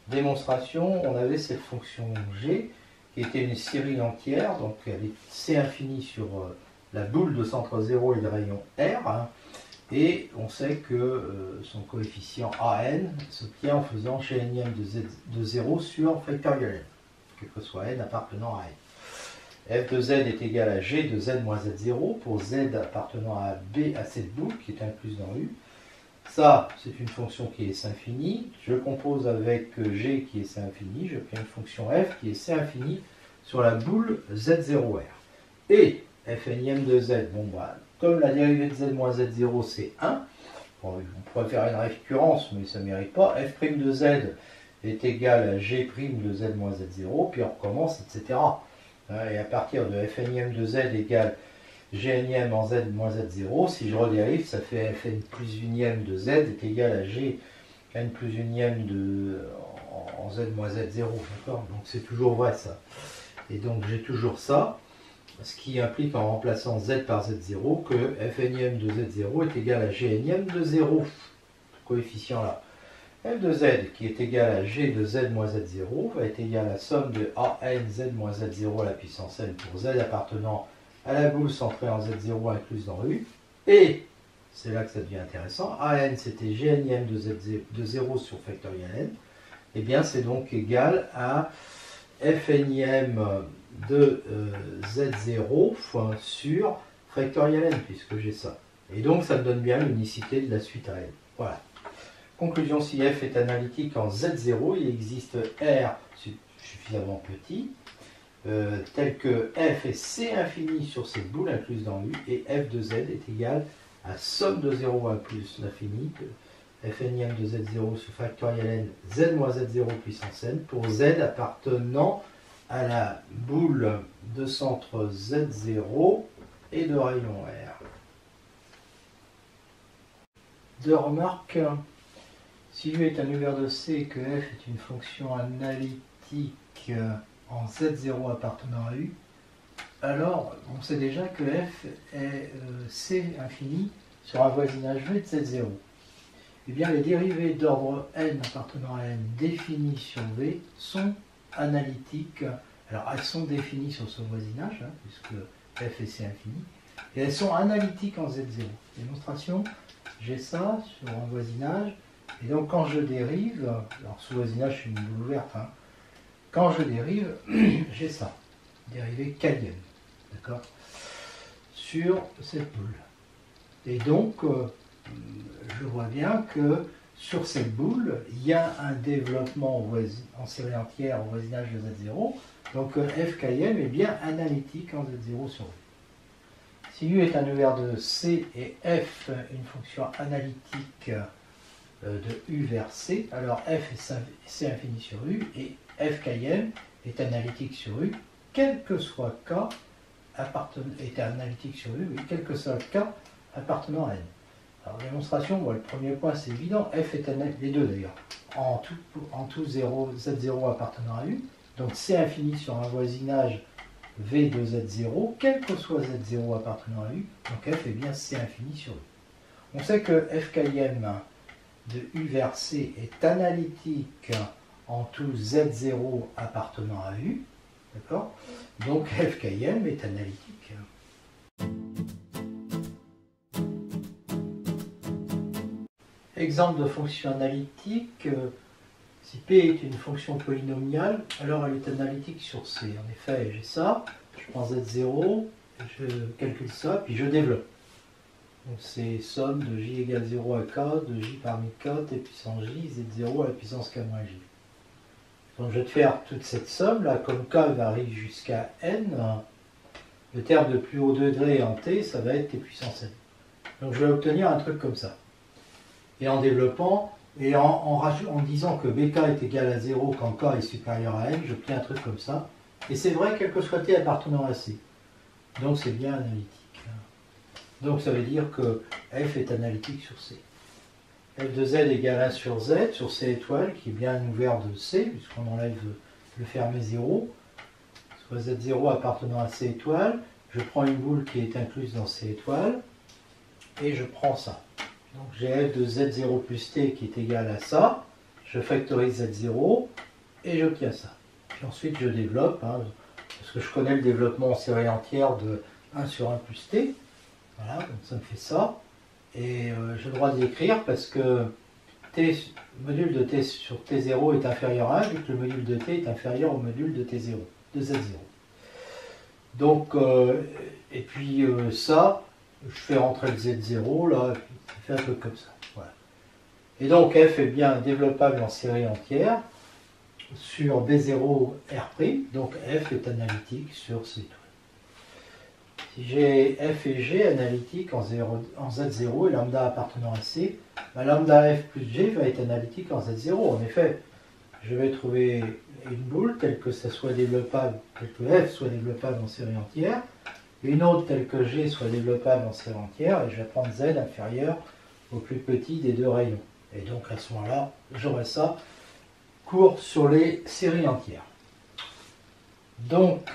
Démonstration, on avait cette fonction G qui était une série entière, donc elle est C infini sur la boule de centre 0 et de rayon R, hein, et on sait que son coefficient AN s'obtient en faisant Gn de 0 sur factoriel N, quel que soit N appartenant à N. F de Z est égal à G de Z moins Z0 pour Z appartenant à B à cette boule qui est incluse dans U. Ça, c'est une fonction qui est C infini. Je compose avec G qui est C infini. Je prends une fonction F qui est C infini sur la boule Z0R. Et Fn de Z, bon, bah, comme la dérivée de Z moins Z0 c'est 1, bon, on pourrait faire une récurrence, mais ça ne mérite pas. F' de Z est égal à G' de Z moins Z0, puis on recommence, etc. Et à partir de Fn de Z égale Gn en Z moins Z0, si je redérive, ça fait Fn plus unième de Z est égal à Gn plus unième en Z moins Z0. Donc c'est toujours vrai ça. Et donc j'ai toujours ça, ce qui implique en remplaçant Z par Z0 que Fn de Z0 est égal à Gn de 0, ce coefficient là. F de Z qui est égal à G de Z moins Z0 va être égal à la somme de AN Z moins Z0 à la puissance N pour Z appartenant à la boule centrée en Z0 incluse dans U. Et, c'est là que ça devient intéressant, AN c'était Gn de 0 sur factoriel N. Et bien c'est donc égal à Fn de Z0 sur factoriel N puisque j'ai ça. Et donc ça me donne bien l'unicité de la suite à N. Voilà. Conclusion, si f est analytique en Z0, il existe R suffisamment petit, tel que f est C infini sur cette boule incluse dans U, et f de Z est égal à somme de 0 à plus l'infini, fn de Z0 sous factoriel n, Z moins Z0 puissance n, pour Z appartenant à la boule de centre Z0 et de rayon R. Deux remarques. Si U est un univers de C et que f est une fonction analytique en Z0 appartenant à U, alors on sait déjà que f est C infini sur un voisinage V de Z0. Eh bien, les dérivées d'ordre n appartenant à n définies sur V sont analytiques. Alors, elles sont définies sur ce voisinage, hein, puisque f est C infini, et elles sont analytiques en Z0. Démonstration, j'ai ça sur un voisinage, et donc quand je dérive, alors ce voisinage c'est une boule ouverte, hein, quand je dérive, j'ai ça, dérivée calienne, d'accord, sur cette boule. Et donc, je vois bien que sur cette boule, il y a un développement en série entière au voisinage de Z0. Donc f km est bien analytique en Z0 sur U. Si U est un univers de C et f une fonction analytique de U vers C, alors f est C infini sur U et f km est analytique sur U, quel que soit K est analytique sur U, et quel que soit K appartenant à N. Alors, démonstration, bon, le premier point c'est évident, f est analytique, les deux d'ailleurs, en tout 0, Z0 appartenant à U, donc C infini sur un voisinage V de Z0, quel que soit Z0 appartenant à U, donc f est bien C infini sur U. On sait que f km de U vers C est analytique en tout Z0 appartenant à U, d'accord? Donc f km est analytique. Exemple de fonction analytique, si P est une fonction polynomiale, alors elle est analytique sur C. En effet, j'ai ça, je prends Z0, je calcule ça, puis je développe. Donc c'est somme de J égale 0 à K, de J parmi K, T puissance J, Z0 à la puissance K moins J. Donc je vais te faire toute cette somme, là, comme K varie jusqu'à N, le terme de plus haut degré en T, ça va être T puissance N. Donc je vais obtenir un truc comme ça. Et en développant, et en disant que BK est égal à 0 quand K est supérieur à N, j'obtiens un truc comme ça. Et c'est vrai quel que soit T appartenant à C. Donc c'est bien analytique. Donc ça veut dire que F est analytique sur C. F de Z égale 1 sur Z, sur C étoile, qui est bien un ouvert de C, puisqu'on enlève le fermé 0. Soit Z0 appartenant à C étoile, je prends une boule qui est incluse dans C étoile, et je prends ça. Donc j'ai f de Z0 plus T qui est égal à ça, je factorise Z0 et j'obtiens ça. Puis ensuite je développe, hein, parce que je connais le développement en série entière de 1 sur 1 plus T. Voilà, donc ça me fait ça. Et j'ai le droit de l'écrire parce que le module de T sur T0 est inférieur à 1, vu que le module de T est inférieur au module de T0, de Z0. Donc, et puis ça, je fais rentrer le Z0, là, je fais un truc comme ça. Voilà. Et donc f est bien développable en série entière sur B0 R', donc f est analytique sur C. Si j'ai f et g analytique en Z0 et lambda appartenant à C, bah, lambda f plus g va être analytique en Z0. En effet, je vais trouver une boule telle que ça soit développable, telle que f soit développable en série entière, une autre telle que G soit développable en série entière, et je vais prendre Z inférieur au plus petit des deux rayons. Et donc à ce moment-là, j'aurai ça, cours sur les séries entières. Donc,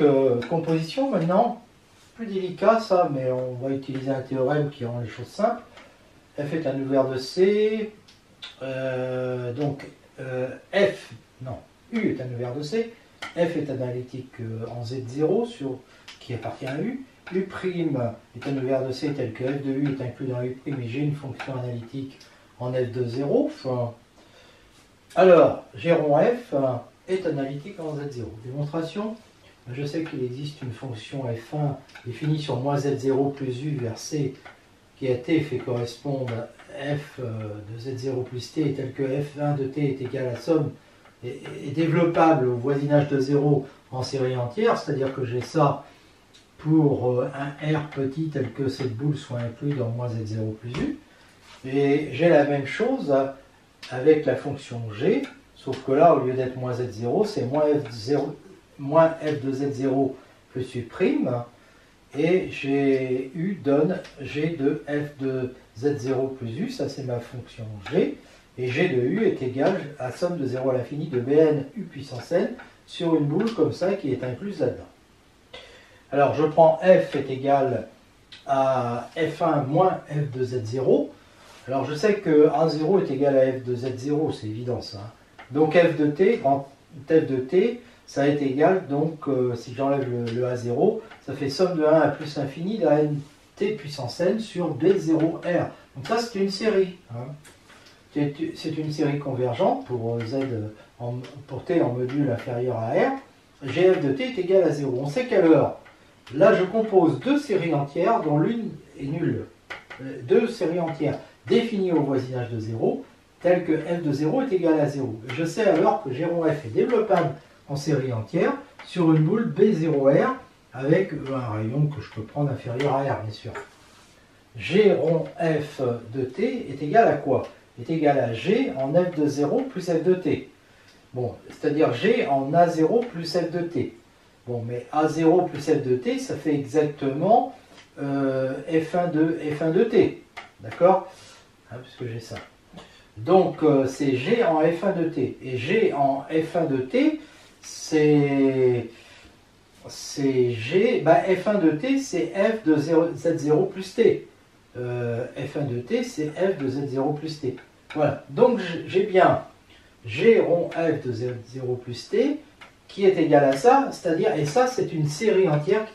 composition maintenant, plus délicat ça, mais on va utiliser un théorème qui rend les choses simples. F est un ouvert de C, U est un ouvert de C, F est analytique en Z0 qui appartient à U. U' est un ouvert de C tel que f de U est inclus dans U' et j'ai une fonction analytique en f de 0. Alors, G rond f est analytique en Z0. Démonstration, je sais qu'il existe une fonction f1 définie sur moins Z0 plus U vers C qui à T fait correspondre f de z0 plus t tel que f1 de t est égal à la somme est développable au voisinage de 0 en série entière, c'est-à-dire que j'ai ça pour un R petit tel que cette boule soit inclue dans moins z0 plus u. Et j'ai la même chose avec la fonction g, sauf que là, au lieu d'être moins z0, c'est moins f de z0 plus u prime, et u donne g de f de z0 plus u, ça c'est ma fonction g, et g de u est égal à somme de 0 à l'infini de bn u puissance n sur une boule comme ça qui est incluse là-dedans. Alors je prends f est égal à f1 moins f de z0. Alors je sais que a0 est égal à f de z0, c'est évident ça. Donc f de t, grand f de t, ça est égal, donc si j'enlève le a0, ça fait somme de 1 à plus l'infini de n t puissance n sur b0r. Donc ça c'est une série. Hein. C'est une série convergente pour pour t en module inférieur à r. Gf de t est égal à 0. On sait qu'à l'heure, là je compose deux séries entières dont l'une est nulle. Deux séries entières définies au voisinage de 0, telles que f de 0 est égal à 0. Je sais alors que g rond f est développable en série entière sur une boule B0R avec un rayon que je peux prendre inférieur à R, bien sûr. G rond f de t est égal à quoi? Est égal à g en f de 0 plus f de t. Bon, c'est-à-dire g en a0 plus f de t. Bon, mais a0 plus f de t, ça fait exactement f1 de t. D'accord? Hein, puisque j'ai ça. Donc, c'est g en f1 de t. Et g en f1 de t, c'est g, f1 de t, c'est f de z0 plus t. F1 de t, c'est f de z0 plus t. Voilà. Donc, j'ai bien g rond f de z0 plus t qui est égal à ça, c'est-à-dire, et ça, c'est une série entière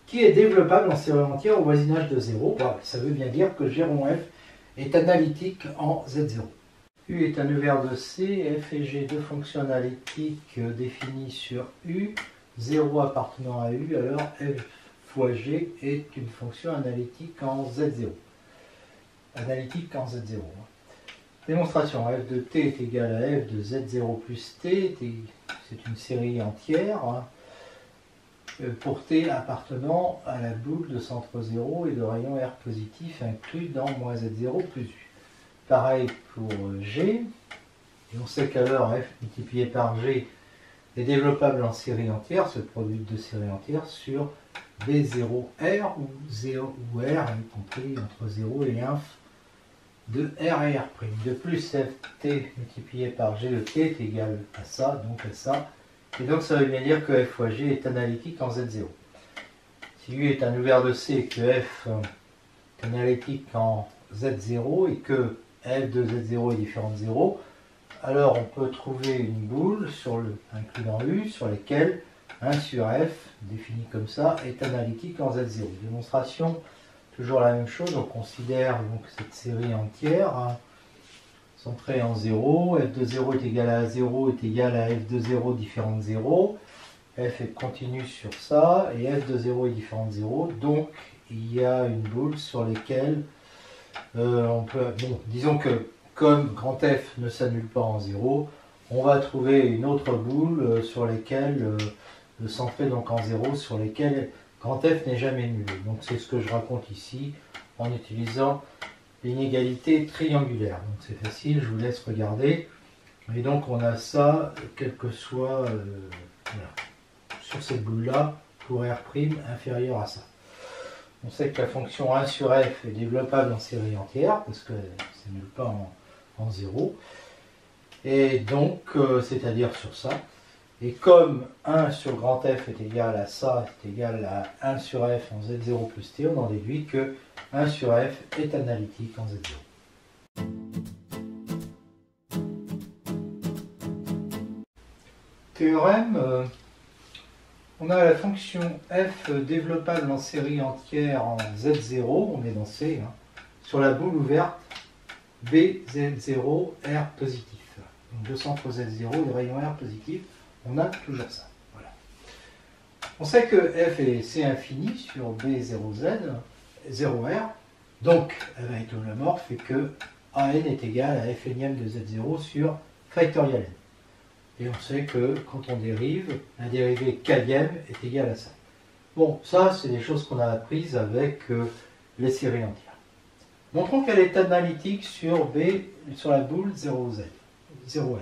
qui est développable en série entière au voisinage de 0. Voilà. Ça veut bien dire que g rond f est analytique en z0. U est un U vert de C, F et G, deux fonctions analytiques définies sur U, 0 appartenant à U, alors F fois G est une fonction analytique en Z0. Analytique en Z0. Démonstration, F de T est égal à F de Z0 plus T, c'est une série entière, pour T appartenant à la boucle de centre 0 et de rayon R positif inclus dans moins Z0 plus U. Pareil pour G, et on sait qu'alors F multiplié par G est développable en série entière, ce produit de série entière, sur B0R ou R, y compris entre 0 et 1 de R et R'. De plus, Ft multiplié par G de T est égal à ça, donc à ça. Et donc ça veut bien dire que F fois G est analytique en Z0. Si U est un ouvert de C et que F est analytique en Z0 et que f de z0 est différent de 0, alors on peut trouver une boule inclue dans U sur laquelle 1 sur f, défini comme ça, est analytique en z0. Démonstration, toujours la même chose, on considère donc cette série entière centrée en 0, f de 0 est égal à 0 est égal à f de 0 différent de 0, f est continue sur ça, et f de 0 est différent de 0, donc il y a une boule sur laquelle disons que comme grand F ne s'annule pas en 0, on va trouver une autre boule sur lesquelles, centrée donc en 0, sur lesquelles grand F n'est jamais nul. Donc c'est ce que je raconte ici en utilisant l'inégalité triangulaire. Donc c'est facile, je vous laisse regarder. Et donc on a ça, quel que soit voilà, sur cette boule-là, pour R' inférieur à ça. On sait que la fonction 1 sur f est développable en série entière, parce que c'est nulle pas en 0. Et donc, c'est-à-dire sur ça. Et comme 1 sur grand f est égal à ça, est égal à 1 sur f en z0 plus t, on en déduit que 1 sur f est analytique en z0. Théorème. On a la fonction f développable en série entière en z0, on est dans C, sur la boule ouverte BZ0 R positif. Donc le centre Z0 et le rayon R positif, on a toujours ça. Voilà. On sait que f est C infini sur B0Z, 0R, Donc, elle va être holomorphe et que an est égal à f énième de z0 sur factoriel n. Et on sait que quand on dérive, la dérivée k-ième est égale à ça. Bon, ça, c'est des choses qu'on a apprises avec les séries entières. Montrons qu'elle est analytique sur la boule 0z, 0r.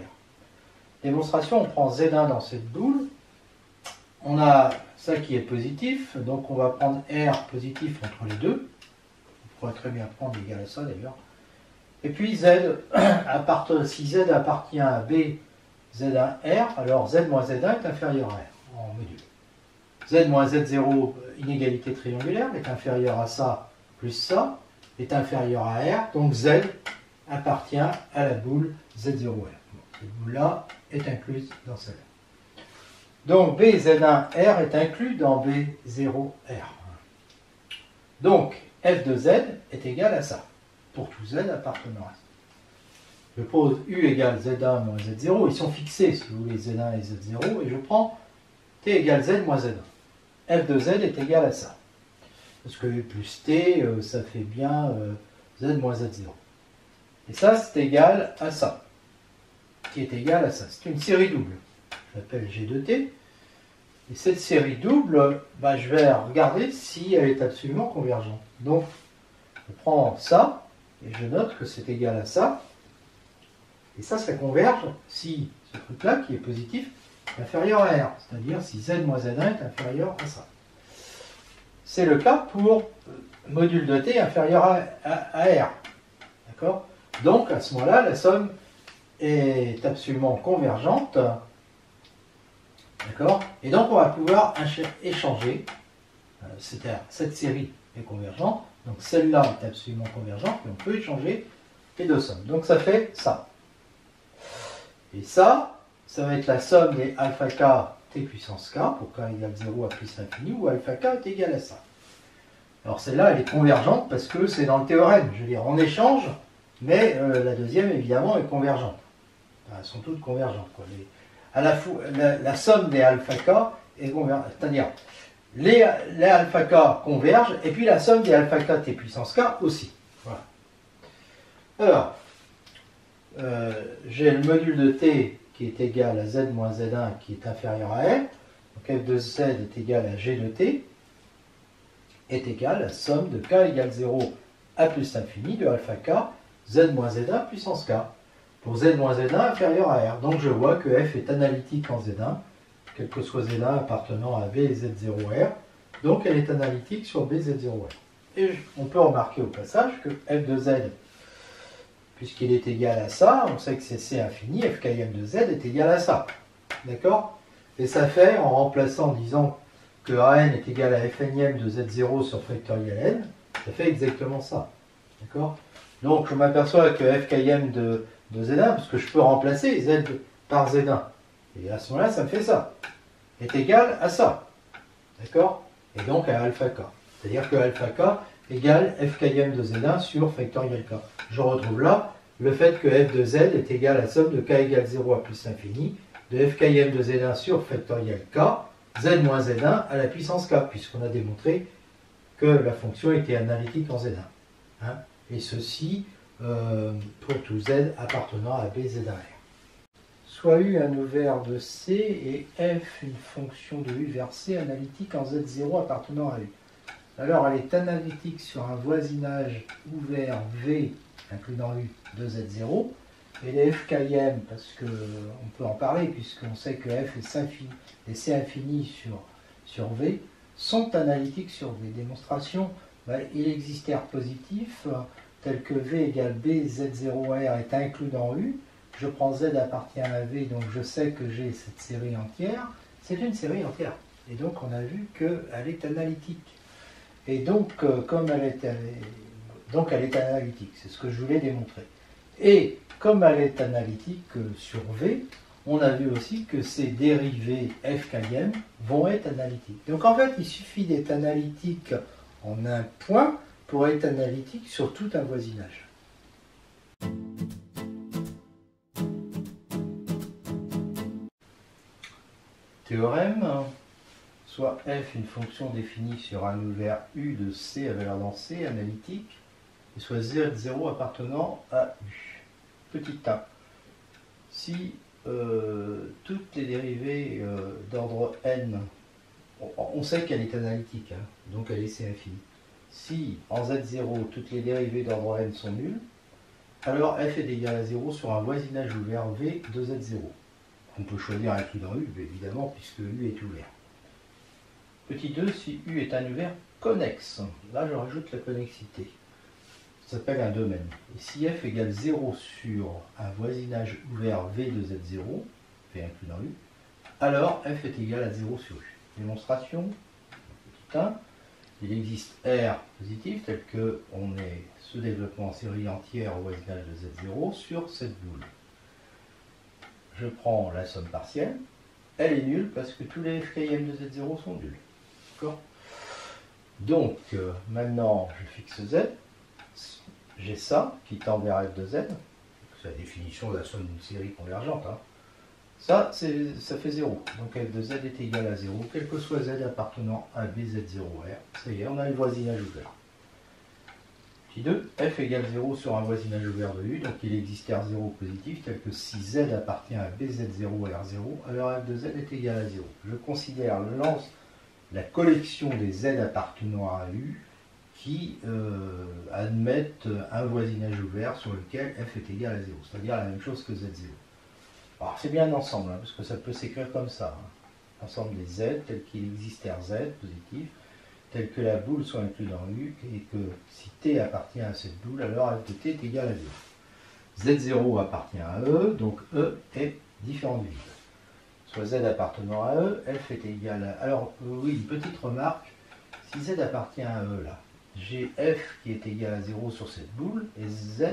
Démonstration, on prend z1 dans cette boule. On a ça qui est positif, donc on va prendre r positif entre les deux. On pourrait très bien prendre égal à ça d'ailleurs. Et puis z, si z appartient à b, z1r, alors z moins z1 est inférieur à r en module. Z moins Z0, inégalité triangulaire, est inférieur à ça plus ça, est inférieur à R, donc Z appartient à la boule Z0R. Bon, cette boule-là est incluse dans celle-là. Donc BZ1R est inclus dans B0R. Donc F de Z est égal à ça, pour tout Z appartenant à ça. Je pose U égale Z1 moins Z0, ils sont fixés si vous voulez Z1 et Z0, et je prends T égale Z moins Z1. F de Z est égal à ça. Parce que U plus T, ça fait bien Z moins Z0. Et ça, c'est égal à ça. Qui est égal à ça. C'est une série double. Je l'appelle G de T. Et cette série double, je vais regarder si elle est absolument convergente. Donc, je prends ça, et je note que c'est égal à ça. Et ça converge si ce truc-là, qui est positif, inférieur à R, c'est-à-dire si Z moins Z1 est inférieur à ça. C'est le cas pour module de T inférieur à R. D'accord? Donc, à ce moment-là, la somme est absolument convergente. D'accord? Et donc, on va pouvoir échanger. C'est-à-dire, cette série est convergente. Donc, celle-là est absolument convergente. Et on peut échanger les deux sommes. Donc, ça fait ça. Et ça va être la somme des alpha k t puissance k, pour k égale 0 à plus l'infini, où alpha k est égal à ça. Alors celle-là, elle est convergente parce que c'est dans le théorème. Je veux dire, on échange, mais la deuxième, évidemment, est convergente. Elles sont toutes convergentes, quoi. La somme des alpha k est convergente. C'est-à-dire, les alpha k convergent, et puis la somme des alpha k t puissance k aussi. Voilà. Alors, j'ai le module de t qui est égal à z moins z1 qui est inférieur à r. Donc f de z est égal à g de t est égal à la somme de k égale 0 à plus l'infini de alpha k z moins z1 puissance k. Pour z moins z1 inférieur à r. Donc je vois que f est analytique en z1, quel que soit z1 appartenant à b et z0r. Donc elle est analytique sur b z0r. Et on peut remarquer au passage que f de z, puisqu'il est égal à ça, on sait que c'est C infini, f km de z est égal à ça. D'accord? Et ça fait, en remplaçant, disons que an est égal à f énième de z0 sur factoriel n, ça fait exactement ça. D'accord? Donc je m'aperçois que f km de z1, parce que je peux remplacer z par z1. Et à ce moment-là, ça me fait ça. Est égal à ça. D'accord? Et donc à alpha k. C'est-à-dire que alpha k égale f km de z1 sur factoriel k. Je retrouve là le fait que f de z est égal à la somme de k égale 0 à plus l'infini de f km de z1 sur factoriel k, z moins z1 à la puissance k, puisqu'on a démontré que la fonction était analytique en z1. Hein? Et ceci pour tout z appartenant à b z1r. Soit U un ouvert de C et f une fonction de U vers C analytique en z0 appartenant à U. Alors elle est analytique sur un voisinage ouvert V incluant U de Z0 et les f km, parce qu'on peut en parler puisqu'on sait que f et C infini sur V sont analytiques sur V. Démonstration, il existe R positif tel que V égale B Z0R est inclus dans U. Je prends Z appartient à V, donc je sais que j'ai cette série entière. C'est une série entière. Et donc on a vu qu'elle est analytique. Et donc, comme elle est analytique, c'est ce que je voulais démontrer. Et comme elle est analytique sur V, on a vu aussi que ces dérivés f km vont être analytiques. Donc en fait, il suffit d'être analytique en un point pour être analytique sur tout un voisinage. Théorème. Soit f une fonction définie sur un ouvert U de C à valeur dans C, analytique, et soit Z0 appartenant à U. Petit 1. Si toutes les dérivées d'ordre n, on sait qu'elle est analytique, hein, donc elle est C infini. Si en Z0 toutes les dérivées d'ordre n sont nulles, alors f est égal à 0 sur un voisinage ouvert V de Z0. On peut choisir inclus dans U, évidemment, puisque U est ouvert. Petit 2, si U est un ouvert connexe. Là, je rajoute la connexité. Ça s'appelle un domaine. Et si f égale 0 sur un voisinage ouvert V de Z0, V inclus dans U, alors f est égal à 0 sur U. Démonstration, petit 1, il existe R positif tel que on est ce développement en série entière au voisinage de Z0 sur cette boule. Je prends la somme partielle, elle est nulle parce que tous les FKM de Z0 sont nuls. D'accord ? Donc, maintenant, je fixe Z, j'ai ça qui tend vers F de Z, c'est la définition de la somme d'une série convergente. Hein. Ça fait 0, donc F de Z est égal à 0, quel que soit Z appartenant à BZ0R. Ça y est, on a le voisinage ouvert. Petit 2, F égale 0 sur un voisinage ouvert de U, donc il existe R0 positif, tel que si Z appartient à BZ0R0, alors F de Z est égal à 0. Je considère la collection des Z appartenant à U qui admettent un voisinage ouvert sur lequel F est égal à 0, c'est-à-dire la même chose que Z0. Alors c'est bien un ensemble, hein, parce que ça peut s'écrire comme ça. Hein. Ensemble des Z, tel qu'il existe RZ positif, tel que la boule soit inclue dans U, et que si T appartient à cette boule, alors F de T est égal à 0. Z0 appartient à E, donc E est différent du vide. Soit Z appartenant à E, F est égal à... Alors, oui, une petite remarque, si Z appartient à E, là, j'ai F qui est égal à 0 sur cette boule, et Z,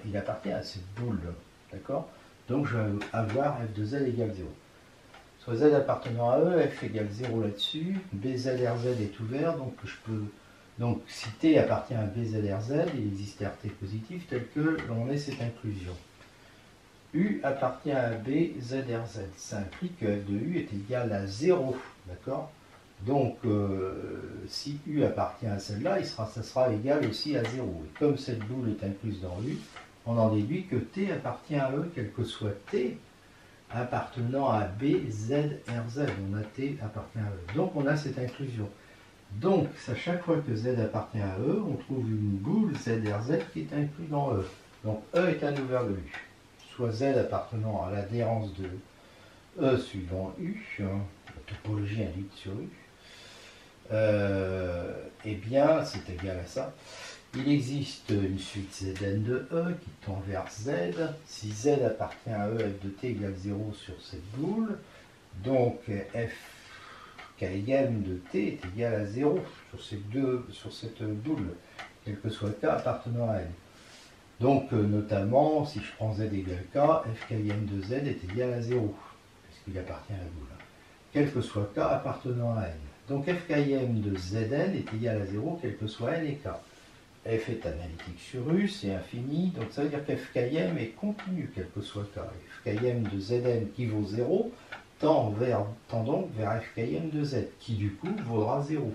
il appartient à cette boule, d'accord? Donc, je vais avoir F de Z égale 0. Soit Z appartenant à E, F égale 0 là-dessus, BZRZ est ouvert, donc je peux... Donc, si T appartient à BZRZ, il existe RT positif, tel que l'on ait cette inclusion. U appartient à BZRZ. Ça implique que F de U est égal à 0, d'accord? Donc, si U appartient à celle-là, ça sera égal aussi à 0. Et comme cette boule est incluse dans U, on en déduit que T appartient à E, quel que soit T appartenant à BZRZ. On a T appartient à E. Donc, on a cette inclusion. Donc, à chaque fois que Z appartient à E, on trouve une boule ZRZ qui est inclue dans E. Donc, E est un ouvert de U. Soit Z appartenant à l'adhérence de E suivant U, la topologie induite sur U, eh bien, c'est égal à ça. Il existe une suite Zn de E qui tend vers Z. Si Z appartient à E, F de T égale 0 sur cette boule. Donc, F Km de T est égal à 0 sur cette boule, quel que soit K appartenant à N. Donc, notamment, si je prends Z égale K, F Km de Z est égal à 0, puisqu'il appartient à la boule. Quel que soit K appartenant à N. Donc, F Km de Zn est égal à 0, quel que soit N et K. F est analytique sur U, c'est infini, donc ça veut dire qu'F Km est continu, quel que soit K. F Km de Zn qui vaut 0 tend donc vers F Km de Z, qui du coup vaudra 0,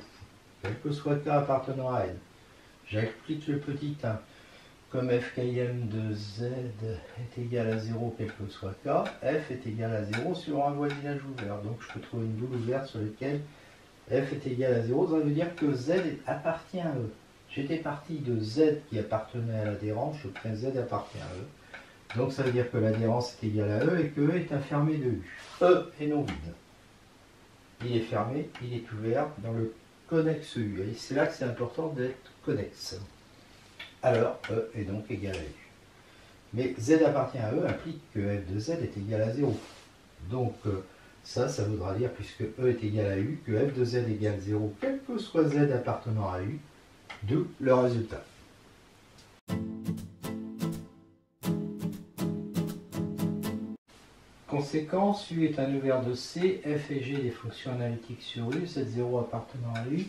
quel que soit K appartenant à N. J'applique le petit 1. Comme F Km de Z est égal à 0, quel que soit K, F est égal à 0 sur un voisinage ouvert. Donc je peux trouver une boule ouverte sur laquelle F est égal à 0. Ça veut dire que Z appartient à E. J'étais parti de Z qui appartenait à l'adhérence, je prends Z appartient à E. Donc ça veut dire que l'adhérence est égale à E et que E est un fermé de U. E est non vide. Il est fermé, il est ouvert dans le connexe U. Et c'est là que c'est important d'être connexe. Alors E est donc égal à U. Mais Z appartient à E implique que F de Z est égal à 0. Donc ça voudra dire, puisque E est égal à U, que F de Z égale 0, quel que soit Z appartenant à U, d'où le résultat. Conséquence, U est un ouvert de C, F et G des fonctions analytiques sur U, Z0 appartenant à U.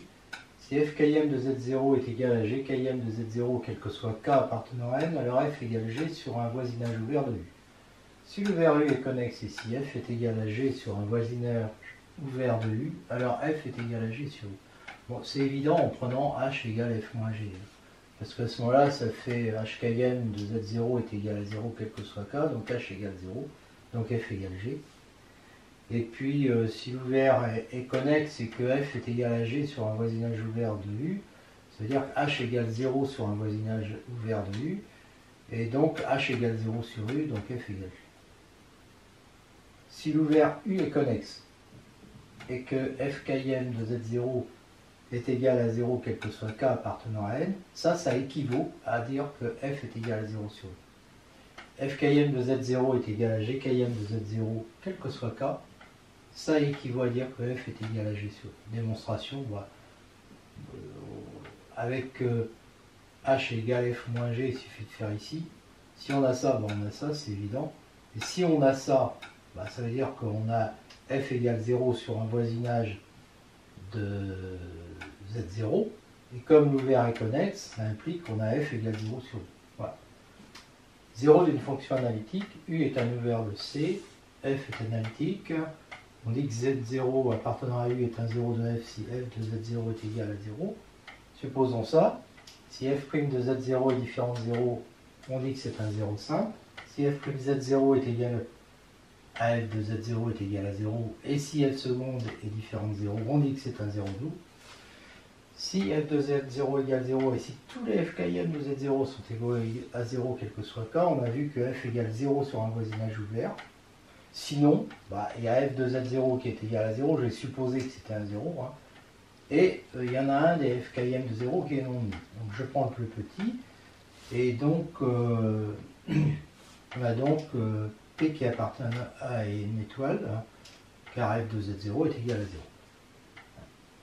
Si F Km de Z0 est égal à G Km de Z0, quel que soit K appartenant à N, alors F égale G sur un voisinage ouvert de U. Si l'ouvert U est connexe et si F est égal à G sur un voisinage ouvert de U, alors F est égal à G sur U. Bon, c'est évident en prenant H égale F moins G. parce qu'à ce moment-là, ça fait HKM de Z0 est égal à 0, quel que soit K, donc H égale 0, donc F égale G. Et puis, si l'ouvert est connexe et que F est égal à G sur un voisinage ouvert de U, ça veut dire que H égale 0 sur un voisinage ouvert de U, et donc H égale 0 sur U, donc F égale G. Si l'ouvert U est connexe et que FKM de Z0 est égal à 0 quel que soit K appartenant à N, ça équivaut à dire que F est égal à 0 sur U. FKM de Z0 est égal à GKM de Z0 quel que soit K, ça équivaut à dire que F est égal à G sur U. Démonstration, avec H égale F moins G, il suffit de faire ici. Si on a ça, on a ça, c'est évident. Et si on a ça, ça veut dire qu'on a F égale 0 sur un voisinage de Z0. Et comme l'ouvert est connexe, ça implique qu'on a F égale 0 sur U. Voilà. 0 d'une fonction analytique, U est un ouvert de C, F est analytique. On dit que Z0 appartenant à U est un 0 de F si F de Z0 est égal à 0. Supposons ça. Si F' de Z0 est différent de 0, on dit que c'est un 0 simple. Si F' Z0 est égal à F de Z0 est égal à 0, et si F seconde est différent de 0, on dit que c'est un 0 double. Si F de Z0 égale 0, et si tous les FKM de Z0 sont égaux à 0, quel que soit K, on a vu que F égale 0 sur un voisinage ouvert. Sinon, il y a F de Z0 qui est égal à 0, j'ai supposé que c'était un 0, hein. Et il y en a un des FKM de 0 qui est non nul. Donc je prends le plus petit, et donc on a donc P qui appartient à une étoile, hein, car F de Z0 est égal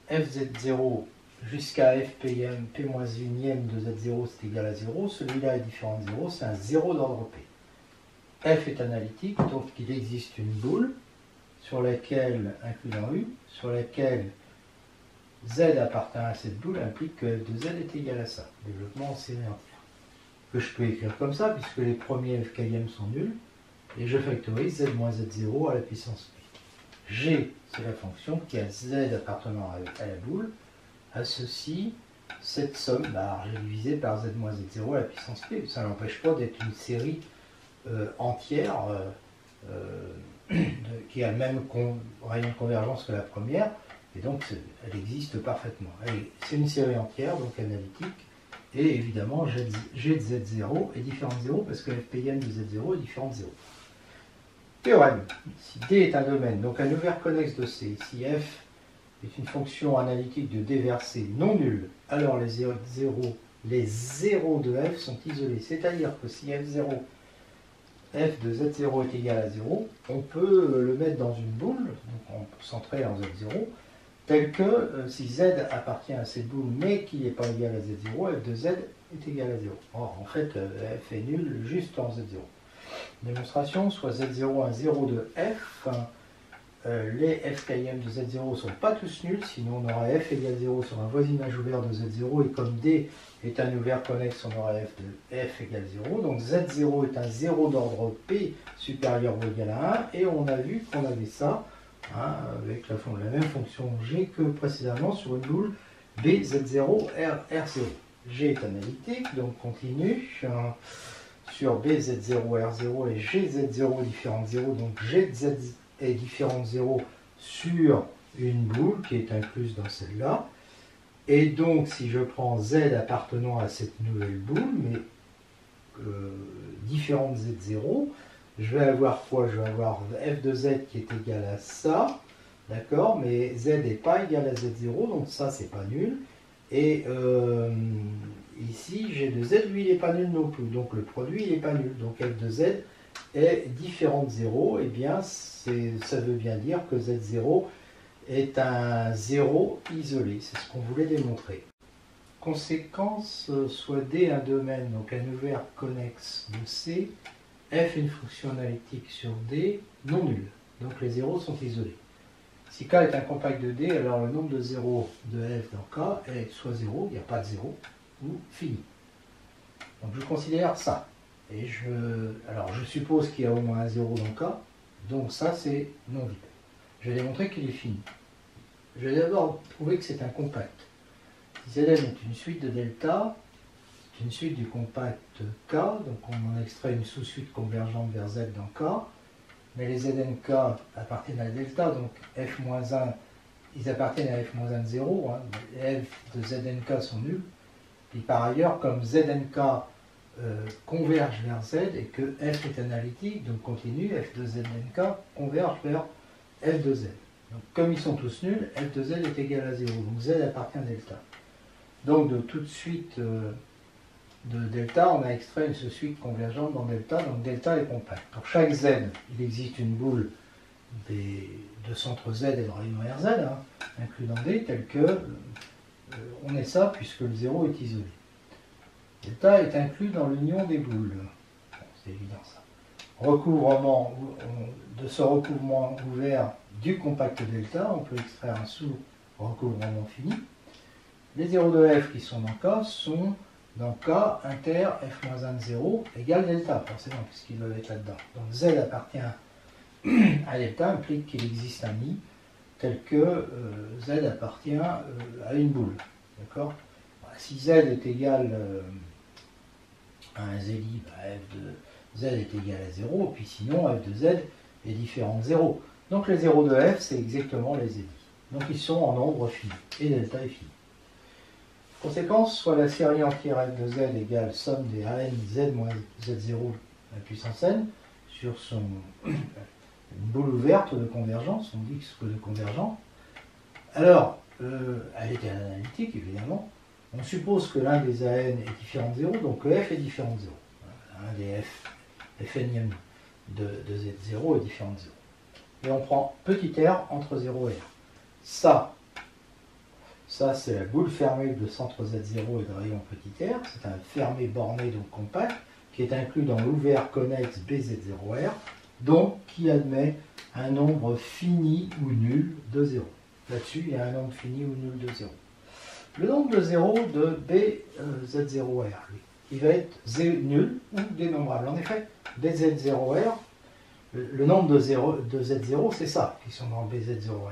à 0. FZ0 jusqu'à FPM, P moins unième de Z0 c'est égal à 0, celui-là est différent de 0, c'est un 0 d'ordre P. F est analytique, donc il existe une boule sur laquelle, incluant U, sur laquelle Z appartient à cette boule implique que F de Z est égal à ça. Développement en série entière. Que je peux écrire comme ça, puisque les premiers FKM sont nuls, et je factorise Z moins Z0 à la puissance P. G, c'est la fonction qui a Z appartenant à la boule, associe cette somme, j'ai divisé par Z moins Z0 à la puissance P. Ça n'empêche pas d'être une série entière qui a le même rayon de convergence que la première, et donc elle existe parfaitement. C'est une série entière, donc analytique, et évidemment G de Z0 est différent de 0 parce que FPM de Z0 est différent de 0. Théorème, si D est un domaine, donc un ouvert connexe de C, si F est une fonction analytique de D vers C non nulle, alors les zéros de F sont isolés. C'est-à-dire que si F0, F de Z0 est égal à 0, on peut le mettre dans une boule, donc centrée en Z0, tel que si Z appartient à cette boule mais qui n'est pas égal à Z0, F de Z est égal à 0. Or, en fait, F est nul juste en Z0. Démonstration, soit Z0 un 0 de F, les FKM de Z0 ne sont pas tous nuls, sinon on aura F égale 0 sur un voisinage ouvert de Z0, et comme D est un ouvert connexe, on aura F de F égale 0, donc Z0 est un 0 d'ordre P supérieur ou égal à 1, et on a vu qu'on avait ça, hein, avec la même fonction G que précédemment sur une boule BZ0 R0. G est analytique, donc continue sur BZ0 R0 et GZ0 différent de 0, donc GZ est différent de 0 sur une boule qui est incluse dans celle-là. Et donc, si je prends Z appartenant à cette nouvelle boule, mais différent de Z0, je vais avoir quoi? Je vais avoir F de Z qui est égal à ça, d'accord? Mais Z n'est pas égal à Z0, donc ça, c'est pas nul. Et ici, G de Z, lui, il n'est pas nul non plus. Donc le produit, il n'est pas nul. Donc F de Z est différent de 0. Et bien, ça veut bien dire que Z0 est un 0 isolé. C'est ce qu'on voulait démontrer. Conséquence, soit D un domaine, donc un ouvert connexe de C, F une fonction analytique sur D non nulle. Donc les zéros sont isolés. Si K est un compact de D, alors le nombre de zéros de F dans K est soit 0, il n'y a pas de 0, ou fini. Donc je considère ça. Et alors je suppose qu'il y a au moins un 0 dans K, donc ça c'est non vide. Je vais démontrer qu'il est fini. Je vais d'abord prouver que c'est un compact. Si Zn est une suite de delta, une suite du compact K, donc on en extrait une sous-suite convergente vers Z dans K, mais les ZNK appartiennent à delta, donc F-1, ils appartiennent à F-1 de 0, hein, les F de ZNK sont nuls, et par ailleurs, comme ZNK converge vers Z et que F est analytique, donc continu, F de ZNK converge vers F de Z. Donc comme ils sont tous nuls, F de Z est égal à 0, donc Z appartient à delta. Donc de toute suite de delta, on a extrait une suite convergente dans delta, donc delta est compact. Pour chaque Z, il existe une boule de centre Z et de rayon RZ, hein, inclus dans D, tel que on est ça, puisque le 0 est isolé. Delta est inclus dans l'union des boules. Bon, c'est évident ça. Recouvrement, de ce recouvrement ouvert du compact delta, on peut extraire un sous-recouvrement fini. Les 0 de F qui sont dans K sont dans K inter F-1 de 0 égale delta, forcément, puisqu'ils doivent être là-dedans. Donc Z appartient à delta, implique qu'il existe un I, tel que Z appartient à une boule. D'accord ? Si Z est égal à un ZI, F de Z est égal à 0, puis sinon F de Z est différent de 0. Donc les 0 de F, c'est exactement les ZI. Donc ils sont en nombre fini, et delta est fini. Conséquence, soit la série entière F de Z égale somme des AN Z moins Z0 à la puissance n sur une boule ouverte de convergence, on dit que de convergent. Alors, elle est analytique évidemment. On suppose que l'un des AN est différent de 0, donc que F est différent de 0. Un des Fn de Z0 est différent de 0. Et on prend petit r entre 0 et R. Ça c'est la boule fermée de centre Z0 et de rayon petit r. C'est un fermé borné, donc compact, qui est inclus dans l'ouvert connexe BZ0R, donc qui admet un nombre fini ou nul de 0. Là-dessus, il y a un nombre fini ou nul de 0. Le nombre de 0 de BZ0R, lui, il va être nul ou dénombrable. En effet, BZ0R, le nombre de Z0, c'est ça, qui sont dans BZ0R.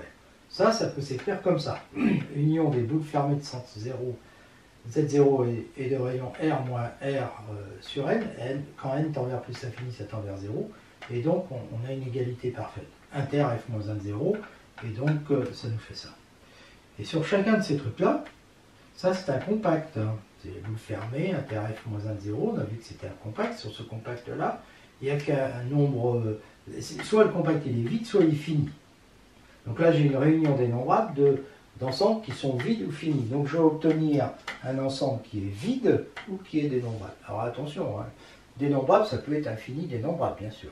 Ça peut s'écrire comme ça. Union des boucles fermées de centre 0, Z0 et de rayon R moins R sur N. Quand N tend vers plus l'infini, ça tend vers 0. Et donc, on a une égalité parfaite. Inter F moins 1 de 0. Et donc, ça nous fait ça. Et sur chacun de ces trucs-là, ça c'est un compact. C'est les boules fermées, inter F moins 1 de 0. On a vu que c'était un compact. Sur ce compact-là, il n'y a qu'un nombre... soit le compact il est vide, soit il est fini. Donc là, j'ai une réunion dénombrable d'ensembles qui sont vides ou finis. Donc je vais obtenir un ensemble qui est vide ou qui est dénombrable. Alors attention, hein, dénombrable, ça peut être infini dénombrable, bien sûr.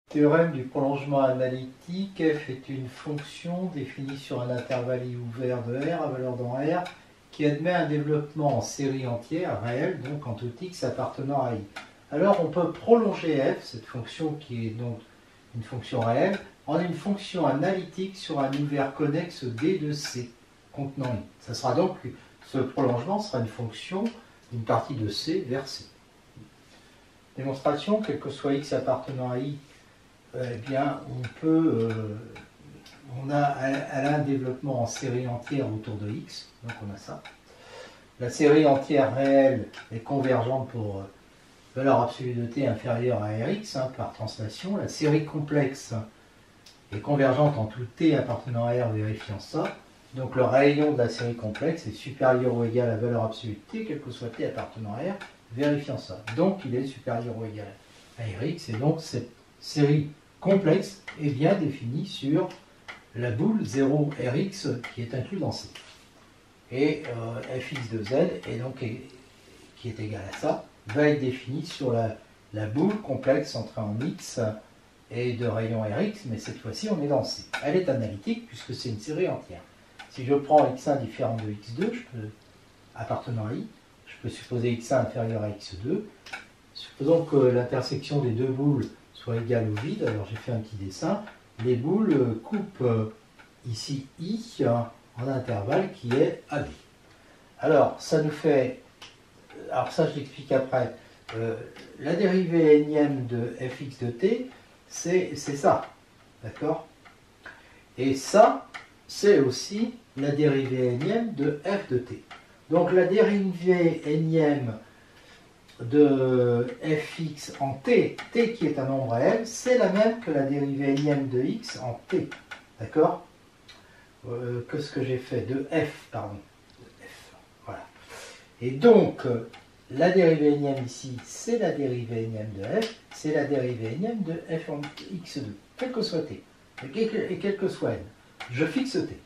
Théorème du prolongement analytique, f est une fonction définie sur un intervalle I ouvert de R à valeur dans R qui admet un développement en série entière, réel, donc en tout x appartenant à I. Alors on peut prolonger f, cette fonction qui est donc une fonction réelle, en une fonction analytique sur un ouvert connexe D de C contenant I. Ça sera donc, ce prolongement sera une fonction d'une partie de C vers C. Démonstration, quel que soit x appartenant à I, eh bien, elle a un développement en série entière autour de x, donc on a ça. La série entière réelle est convergente pour valeur absolue de t inférieure à Rx, hein, par translation. La série complexe est convergente en tout t appartenant à R vérifiant ça. Donc le rayon de la série complexe est supérieur ou égal à valeur absolue de t, quel que soit t appartenant à R, vérifiant ça. Donc il est supérieur ou égal à Rx, et donc cette série complexe est bien définie sur la boule 0Rx qui est inclus dans C. Et fx de z, et donc, qui est égal à ça, va être définie sur la boule complexe centrée en x et de rayon Rx, mais cette fois-ci on est dans C. Elle est analytique puisque c'est une série entière. Si je prends x1 différent de x2, appartenant à I, je peux supposer x1 inférieur à x2. Supposons que l'intersection des deux boules soit égale au vide, alors j'ai fait un petit dessin. Les boules coupent ici I en intervalle qui est AB. Alors ça nous fait, alors ça je l'explique après, la dérivée énième de fx de t, c'est ça, d'accord? Et ça, c'est aussi la dérivée énième de f de t. Donc la dérivée énième de fx en t, t qui est un nombre réel, c'est la même que la dérivée énième de x en t. D'accord? Qu'est-ce que j'ai fait? De f, pardon. De f. Voilà. Et donc, la dérivée énième ici, c'est la dérivée énième de f, c'est la dérivée énième de f en x2, quel que soit t, et quel que soit n. Je fixe t.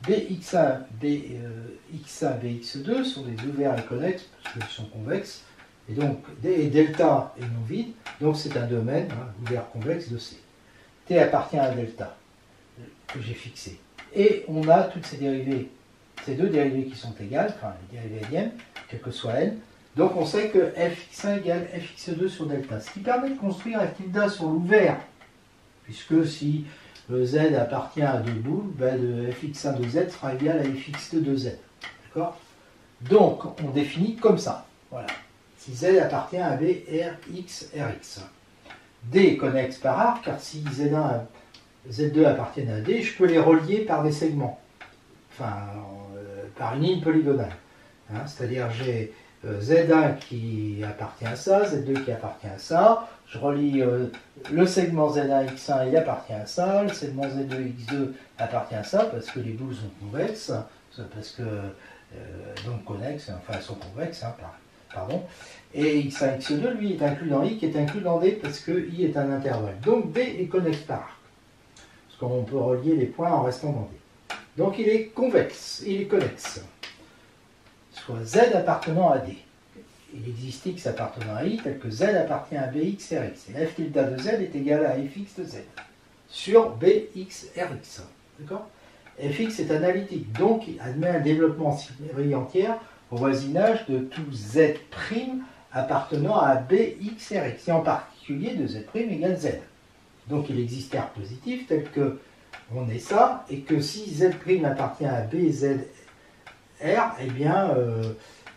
Bx1, Bx1, Bx2 sont des ouverts et connexes, parce qu'ils sont convexes, et donc delta est non vide, donc c'est un domaine ouvert convexe de C. T appartient à delta, que j'ai fixé. Et on a toutes ces dérivées, ces deux dérivées qui sont égales, enfin les dérivées énièmes, quel que soit n. Donc on sait que fx1 égale fx2 sur delta, ce qui permet de construire f tilde sur l'ouvert, puisque si le z appartient à deux boules, ben le fx1 de z sera égal à fx2 de z. D'accord? Donc on définit comme ça. Voilà. Si z appartient à b, r, x, rx. D est connexe par arc, car si z1, z2 appartiennent à d, je peux les relier par des segments. Enfin, par une ligne polygonale. Hein, c'est-à-dire j'ai Z1 qui appartient à ça, Z2 qui appartient à ça. Je relie le segment Z1 X1, il appartient à ça. Le segment Z2 X2 appartient à ça parce que les boules sont convexes, parce que donc connexes, enfin elles sont convexes, hein, pardon. Et X1 X2 lui est inclus dans I qui est inclus dans D parce que I est un intervalle. Donc D est connexe par arc. Parce qu'on peut relier les points en restant dans D. Donc il est convexe, il est connexe. Soit Z appartenant à D. Il existe X appartenant à I, tel que Z appartient à BX Rx. Et f tilde de Z est égal à fx de Z sur BX Rx. D'accord? Fx est analytique, donc il admet un développement série entière au voisinage de tout Z' appartenant à BX Rx, et en particulier de Z' égale Z. Donc il existe R positif tel que on est ça, et que si Z' appartient à BZ R, eh bien,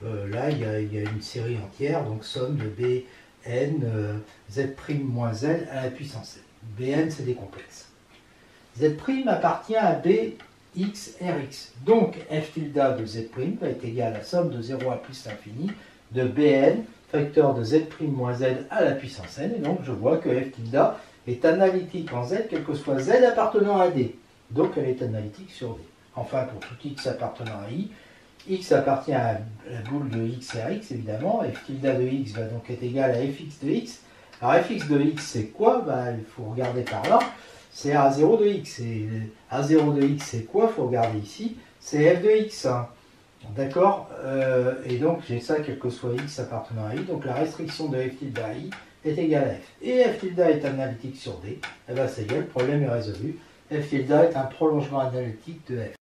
là, il y a une série entière, donc somme de Bn, Z' moins Z à la puissance n. Bn, c'est des complexes. Z' appartient à Bx Rx. Donc, f tilde de Z' va être égal à la somme de 0 à plus l'infini de Bn, facteur de Z' moins Z à la puissance n. Et donc, je vois que f tilde est analytique en Z, quel que soit Z appartenant à D. Donc, elle est analytique sur D. Enfin, pour tout X appartenant à I, X appartient à la boule de X et Rx, évidemment. F tilde de X va donc être égal à fx de X. Alors fx de X, c'est quoi? Il faut regarder par là. C'est A0 de X. Et A0 de X, c'est quoi? Il faut regarder ici. C'est f de X. Hein. D'accord? Et donc, j'ai ça, quel que soit X appartenant à I. Donc, la restriction de f tilde à I est égale à F. Et f tilde est analytique sur D. Eh bien, c'est bien, le problème est résolu. F tilde est un prolongement analytique de F.